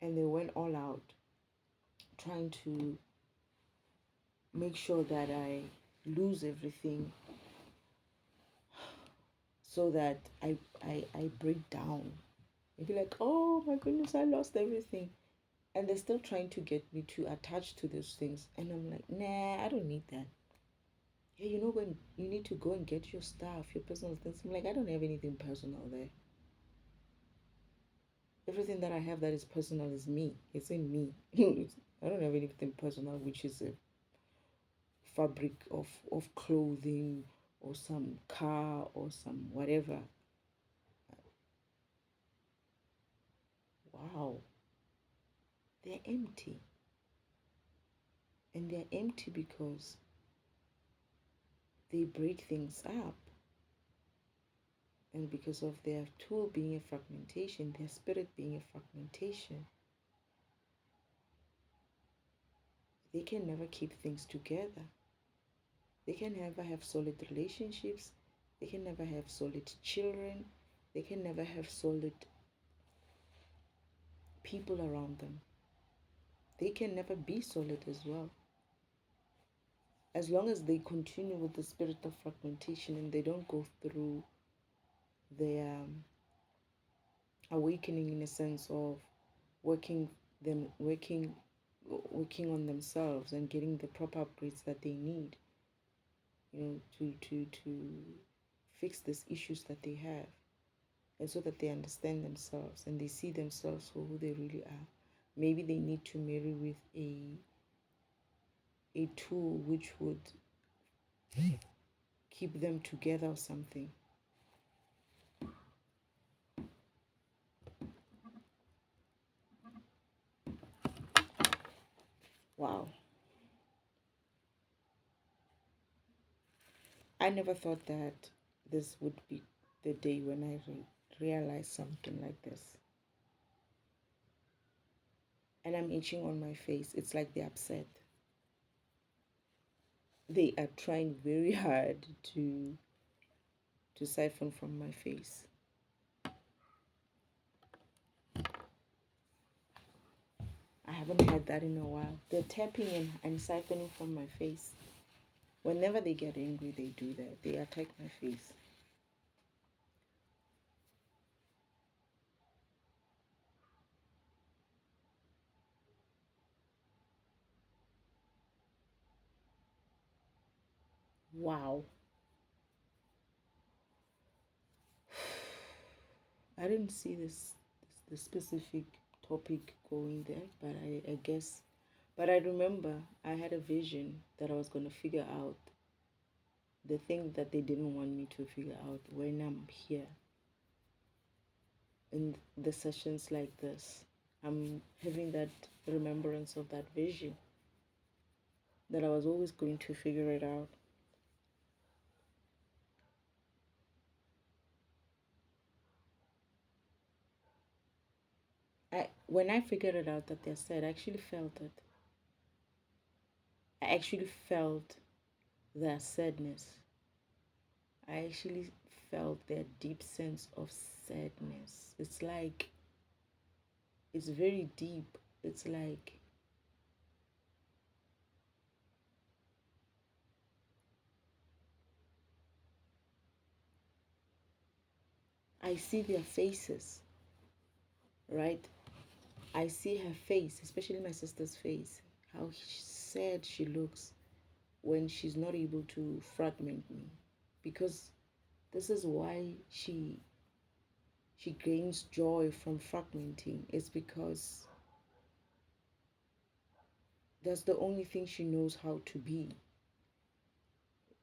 S1: And they went all out trying to make sure that I lose everything, so that I break down. They'd be like, oh my goodness, I lost everything. And they're still trying to get me to attach to those things. And I'm like, nah, I don't need that. Yeah, when you need to go and get your stuff, your personal things. I'm like, I don't have anything personal there. Everything that I have that is personal is me. It's in me. I don't have anything personal, which is a fabric of clothing or some car or some whatever. wow, they're empty. And they're empty because they break things up. And because of their tool being a fragmentation, their spirit being a fragmentation, they can never keep things together. They can never have solid relationships. They can never have solid children. They can never have solid people around them. They can never be solid as well. As long as they continue with the spirit of fragmentation and they don't go through their awakening in a sense of working them working on themselves and getting the proper upgrades that they need, to fix these issues that they have, and so that they understand themselves and they see themselves for who they really are. Maybe they need to marry with a tool which would keep them together or something. Wow. I never thought that this would be the day when I realized something like this. And I'm itching on my face. It's like they're upset. They are trying very hard to siphon from my face. I haven't had that in a while. They're tapping and siphoning from my face. Whenever they get angry, they do that. They attack my face. Wow. I didn't see the specific topic going there, but I guess. But I remember I had a vision that I was going to figure out the thing that they didn't want me to figure out when I'm here in the sessions like this. I'm having that remembrance of that vision that I was always going to figure it out. When I figured it out that they're sad, I actually felt it. I actually felt their sadness. I actually felt their deep sense of sadness. It's very deep. It's like I see their faces, right? I see her face, especially my sister's face, how sad she looks when she's not able to fragment me. Because this is why she gains joy from fragmenting. It's because that's the only thing she knows how to be.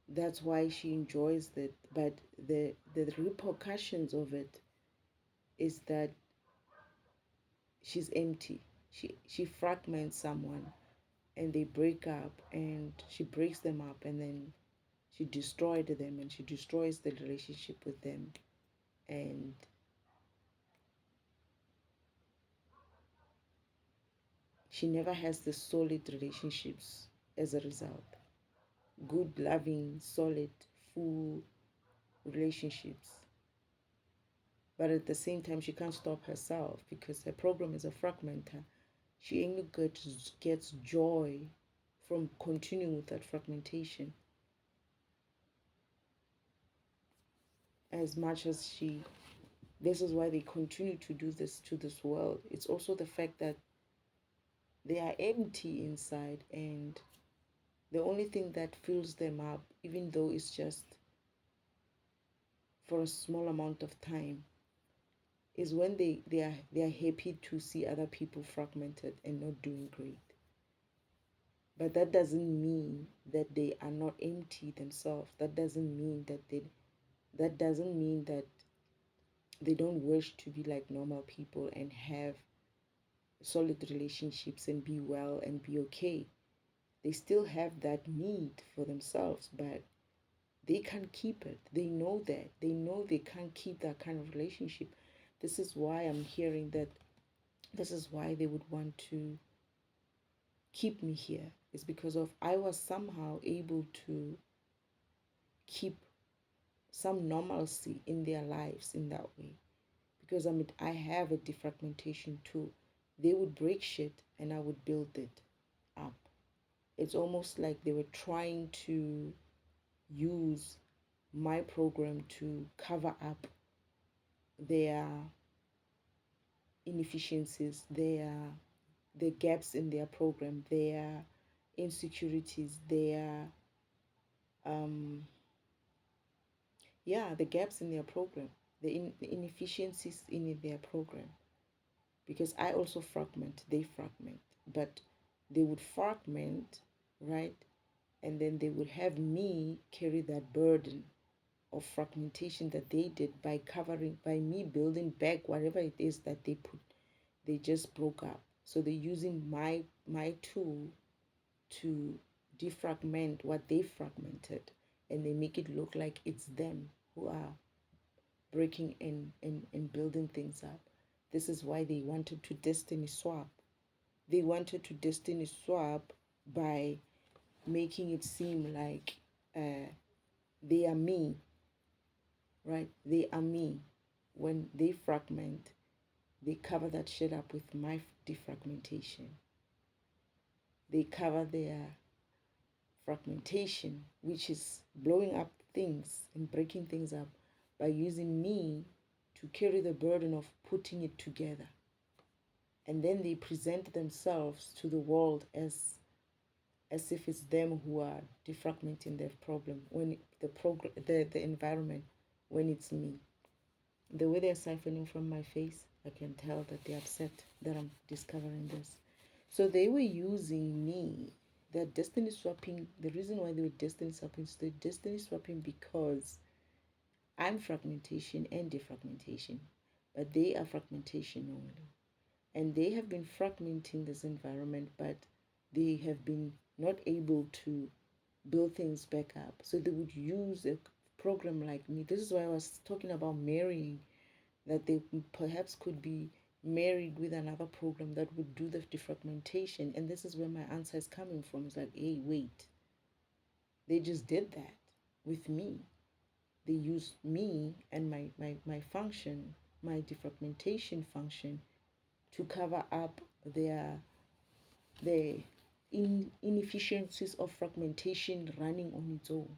S1: That's why she enjoys it. But the repercussions of it is that she's empty. She fragments someone and they break up and she breaks them up and then she destroyed them and she destroys the relationship with them, and she never has the solid relationships as a result. Good, loving, solid, full relationships. But at the same time, she can't stop herself because her program is a fragmenter. She only gets joy from continuing with that fragmentation as much as she. This is why they continue to do this to this world. It's also the fact that they are empty inside, and the only thing that fills them up, even though it's just for a small amount of time, is when they are happy to see other people fragmented and not doing great. But that doesn't mean that they are not empty themselves. That doesn't mean that they don't wish to be like normal people and have solid relationships and be well and be okay. They still have that need for themselves, but they can't keep it. They know that. They know they can't keep that kind of relationship. This is why I'm hearing that this is why they would want to keep me here. It's because of I was somehow able to keep some normalcy in their lives in that way. Because I have a defragmentation too. They would break shit and I would build it up. It's almost like they were trying to use my program to cover up their inefficiencies, their gaps in their program, their insecurities, their um yeah, the gaps in their program, the inefficiencies in their program. Because I also fragment, they fragment, but they would fragment, right? And then they would have me carry that burden of fragmentation that they did by covering, by me building back whatever it is that they just broke up. So they're using my tool to defragment what they fragmented, and they make it look like it's them who are breaking and building things up. This is why they wanted to destiny swap. They wanted to destiny swap by making it seem like they are me, right? They are me. When they fragment, they cover that shit up with my defragmentation. They cover their fragmentation, which is blowing up things and breaking things up, by using me to carry the burden of putting it together. And then they present themselves to the world as if it's them who are defragmenting their problem when the environment, when it's me. The way they're siphoning from my face, I can tell that they're upset that I'm discovering this. So they were using me. They're destiny swapping. The reason why they were destiny swapping is they're destiny swapping because I'm fragmentation and defragmentation, but they are fragmentation only. And they have been fragmenting this environment, but they have been not able to build things back up. So they would use a program like me. This is why I was talking about marrying, that they perhaps could be married with another program that would do the defragmentation. And this is where my answer is coming from. It's like, hey, wait, they just did that with me. They used me and my function, my defragmentation function, to cover up their inefficiencies of fragmentation running on its own.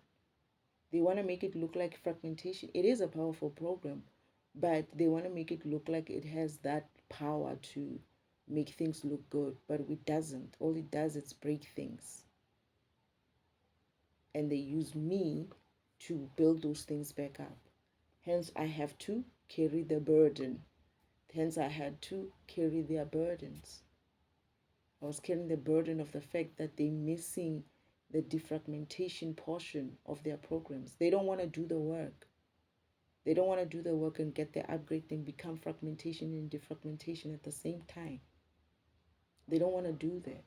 S1: They want to make it look like fragmentation. It is a powerful program, but they want to make it look like it has that power to make things look good, but it doesn't. All it does is break things. And they use me to build those things back up. Hence, I have to carry the burden. Hence, I had to carry their burdens. I was carrying the burden of the fact that they're missing the defragmentation portion of their programs. They don't want to do the work. They don't want to do the work and get the upgrade and become fragmentation and defragmentation at the same time. They don't want to do that.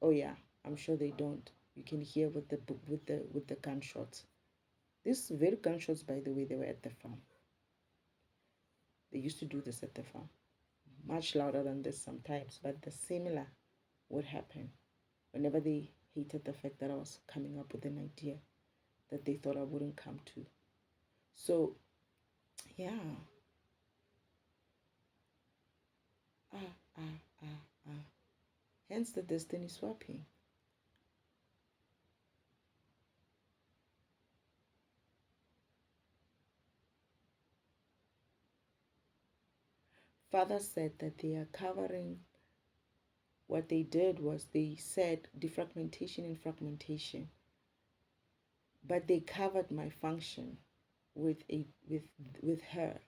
S1: Oh yeah, I'm sure they don't. You can hear with the gunshots. These very gunshots, by the way, they were at the farm. They used to do this at the farm. Much louder than this sometimes, but the similar would happen whenever they hated the fact that I was coming up with an idea that they thought I wouldn't come to. So, yeah. Ah, ah, ah, ah. Hence the destiny swapping. Father said that they are covering, what they did was they said defragmentation and fragmentation, but they covered my function with with her.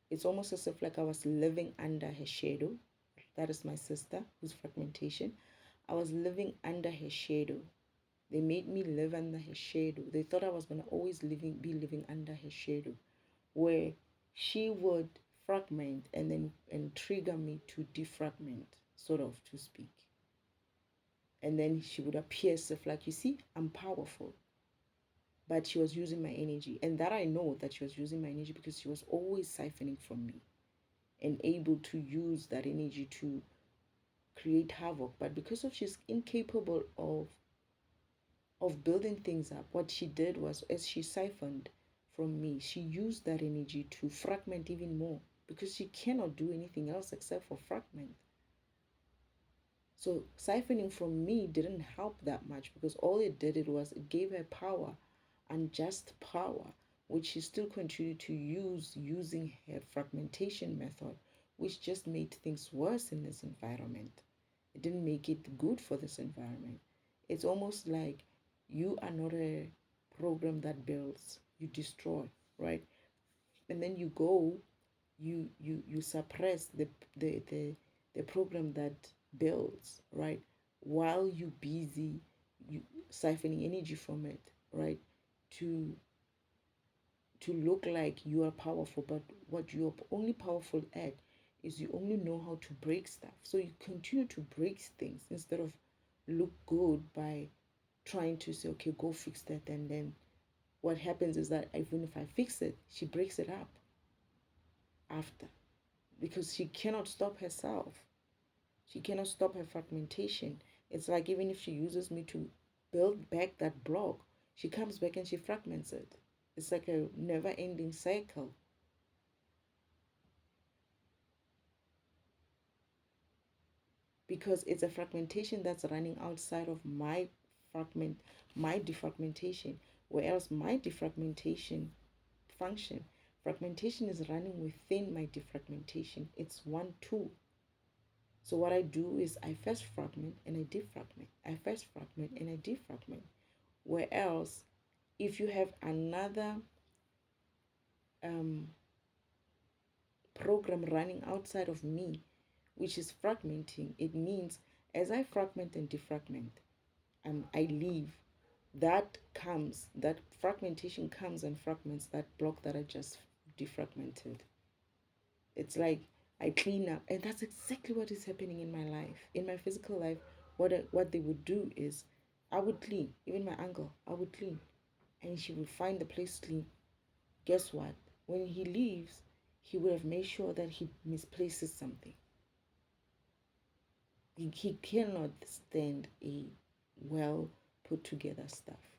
S1: It's almost as if like I was living under her shadow. That is my sister, who's fragmentation. I was living under her shadow. They made me live under her shadow. They thought I was gonna always be living under her shadow, where she would fragment and then trigger me to defragment. sort of to speak. And then she would appear as if, like, you see, I'm powerful. But she was using my energy. And that I know that she was using my energy because she was always siphoning from me and able to use that energy to create havoc. But because of she's incapable of building things up, what she did was, as she siphoned from me, she used that energy to fragment even more because she cannot do anything else except for fragment. So siphoning from me didn't help that much because all it did it gave her power, unjust power, which she still continued to use using her fragmentation method, which just made things worse in this environment. It didn't make it good for this environment. It's almost like you are not a program that builds, you destroy, right? And then you go, you suppress the program that builds, right? While you busy you siphoning energy from it, right? To look like you are powerful, but what you're only powerful at is you only know how to break stuff. So you continue to break things instead of look good by trying to say, okay, go fix that. And then what happens is that even if I fix it, she breaks it up after because she cannot stop herself. She cannot stop her fragmentation. It's like even if she uses me to build back that block, she comes back and she fragments it. It's like a never ending cycle because it's a fragmentation that's running outside of my defragmentation, whereas my defragmentation function, fragmentation is running within my defragmentation. It's one tool. So what I do is I first fragment and I defragment. I first fragment and I defragment. Whereas if you have another um, program running outside of me, which is fragmenting, it means as I fragment and defragment, I leave. That fragmentation comes and fragments that block that I just defragmented. It's like I clean up, and that's exactly what is happening in my life. In my physical life, what they would do is I would clean, even my uncle, I would clean, and she would find the place clean. Guess what? When he leaves, he would have made sure that he misplaces something. He cannot stand a well put together stuff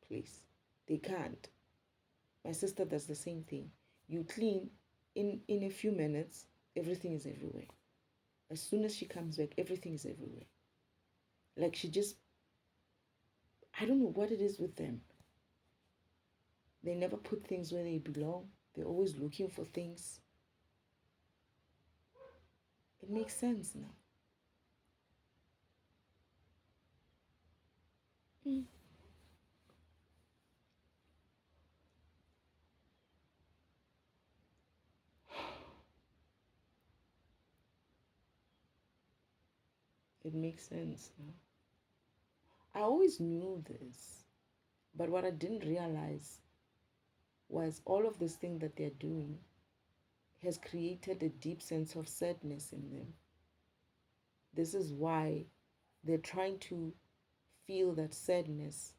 S1: place. They can't. My sister does the same thing. You clean in a few minutes, everything is everywhere. As soon as she comes back, everything is everywhere. Like she just, I don't know what it is with them. They never put things where they belong. They're always looking for things. It makes sense now. Mm. It makes sense now. I always knew this, but what I didn't realize was all of this thing that they're doing has created a deep sense of sadness in them. This is why they're trying to feel that sadness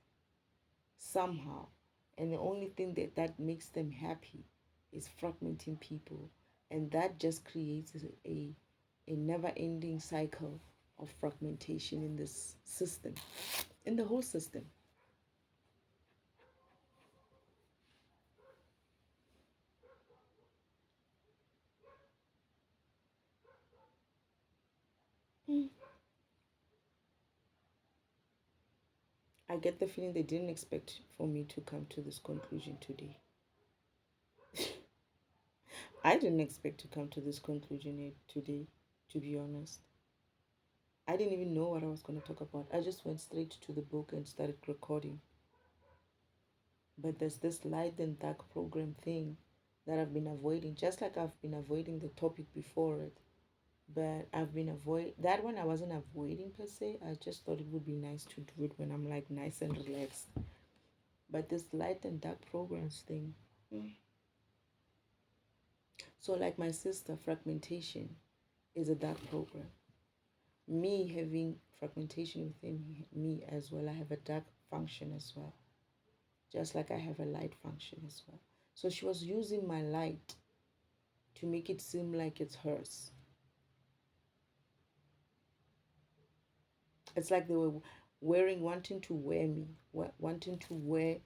S1: somehow. And the only thing that makes them happy is fragmenting people. And that just creates a never ending cycle of fragmentation in this system, in the whole system. Mm. I get the feeling they didn't expect for me to come to this conclusion today. I didn't expect to come to this conclusion today, to be honest. I didn't even know what I was going to talk about. I just went straight to the book and started recording. But there's this light and dark program thing that I've been avoiding, just like I've been avoiding the topic before it. But I've been avoid that one. I wasn't avoiding per se. I just thought it would be nice to do it when I'm like nice and relaxed. But this light and dark programs thing. mm. So like my sister, fragmentation is a dark program. Me having fragmentation within me as well, I have a dark function as well, just like I have a light function as well. So she was using my light to make it seem like it's hers. It's like they were wanting to wear me, wanting to wear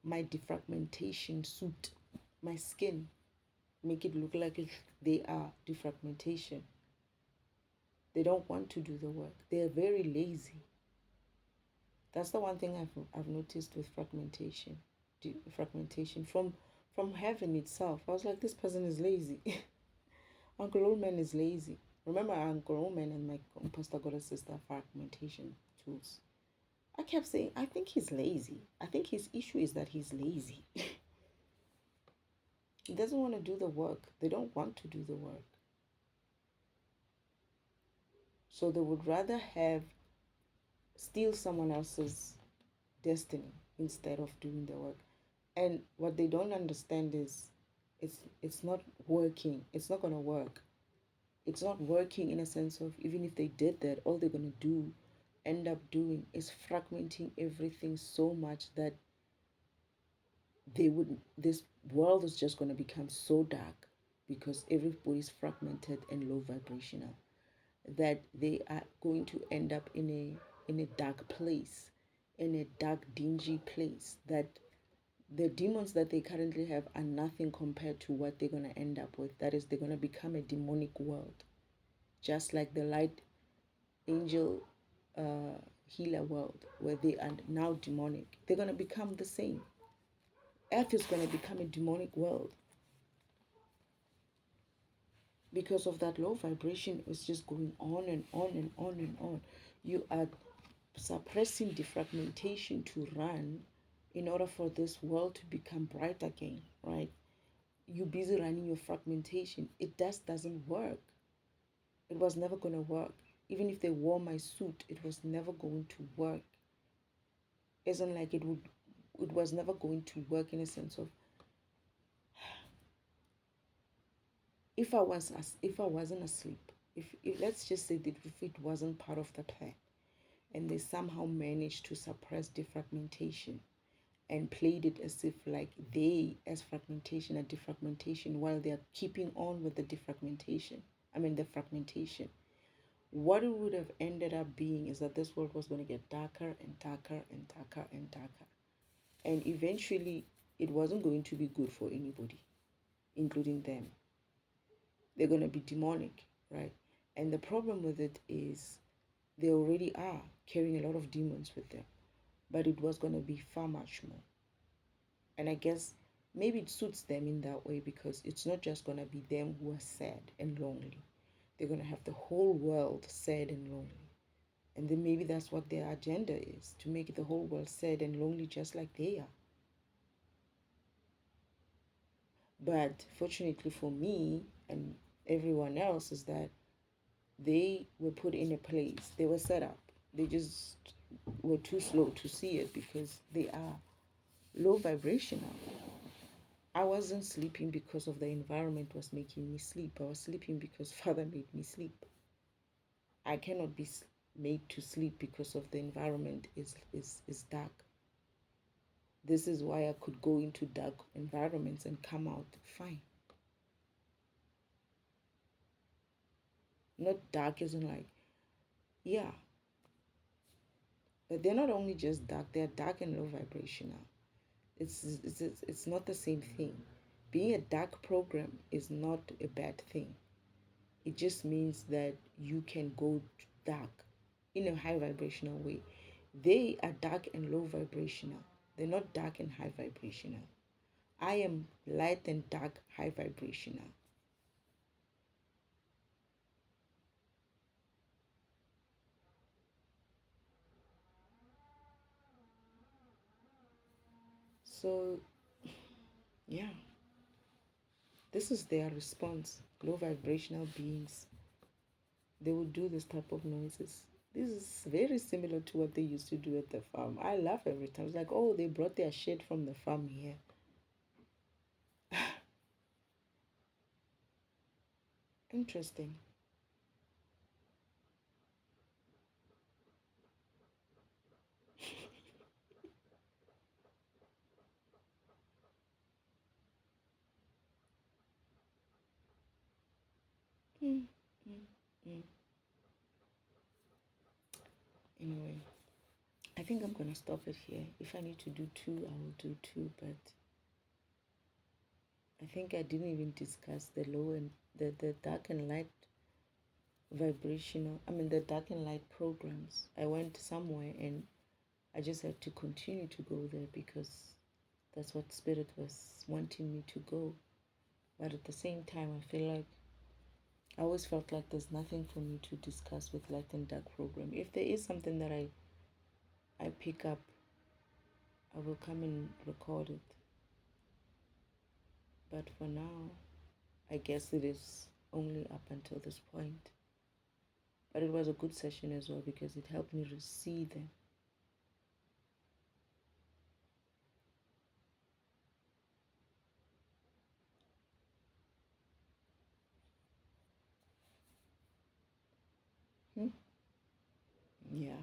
S1: my defragmentation suit, my skin, make it look like they are defragmentation. They don't want to do the work. They're very lazy. That's the one thing I've noticed with fragmentation, fragmentation from heaven itself. I was like, this person is lazy. Uncle Oldman is lazy. Remember Uncle Oldman and my Pastor Goddess sister fragmentation tools. I kept saying, I think he's lazy. I think his issue is that he's lazy. He doesn't want to do the work. They don't want to do the work. So they would rather have steal someone else's destiny instead of doing the work. And what they don't understand is it's not working. It's not gonna work. It's not working in a sense of even if they did that, all they're gonna do end up doing is fragmenting everything so much that this world is just gonna become so dark because everybody's fragmented and low vibrational that they are going to end up in a dark place, in a dark, dingy place that the demons that they currently have are nothing compared to what they're going to end up with. That is, they're going to become a demonic world, just like the light angel healer world, where they are now demonic. They're going to become the same. Earth is going to become a demonic world because of that low vibration. It's just going on and on and on and on. You are suppressing defragmentation to run in order for this world to become bright again, right? You busy running your fragmentation. It just doesn't work. It was never going to work. Even if they wore my suit, it was never going to work. Isn't like it was never going to work in a sense of if I wasn't asleep, if let's just say that if it wasn't part of the plan and they somehow managed to suppress defragmentation and played it as if like they as fragmentation are defragmentation while they are keeping on with the defragmentation. I mean the fragmentation. What it would have ended up being is that this world was going to get darker and darker and darker and darker. And eventually it wasn't going to be good for anybody, including them. They're going to be demonic, right? And the problem with it is they already are carrying a lot of demons with them, but it was going to be far much more. And I guess maybe it suits them in that way because it's not just going to be them who are sad and lonely. They're going to have the whole world sad and lonely. And then maybe that's what their agenda is, to make the whole world sad and lonely just like they are. But fortunately for me and everyone else is that they were put in a place, they were set up. They just were too slow to see it because they are low vibrational. I wasn't sleeping because of the environment was making me sleep. I was sleeping because Father made me sleep. I cannot be made to sleep because of the environment is dark. This is why I could go into dark environments and come out fine. Not dark isn't like, yeah. But they're not only just dark, they're dark and low vibrational. It's not the same thing. Being a dark program is not a bad thing. It just means that you can go dark in a high vibrational way. They are dark and low vibrational. They're not dark and high vibrational. I am light and dark high vibrational. So, yeah, this is their response. Low vibrational beings, they will do this type of noises. This is very similar to what they used to do at the farm. I laugh every time. It's like, oh, they brought their shit from the farm here. Interesting. Mm, mm, mm. Anyway, I think I'm gonna stop it here. If I need to do two, I will do two. But I think I didn't even discuss the low and the dark and light vibrational. I mean the dark and light programs. I went somewhere and I just had to continue to go there because that's what spirit was wanting me to go. But at the same time, I feel like I always felt like there's nothing for me to discuss with light and dark program. If there is something that I pick up, I will come and record it. But for now, I guess it is only up until this point. But it was a good session as well because it helped me to see them. Hmm? Yeah.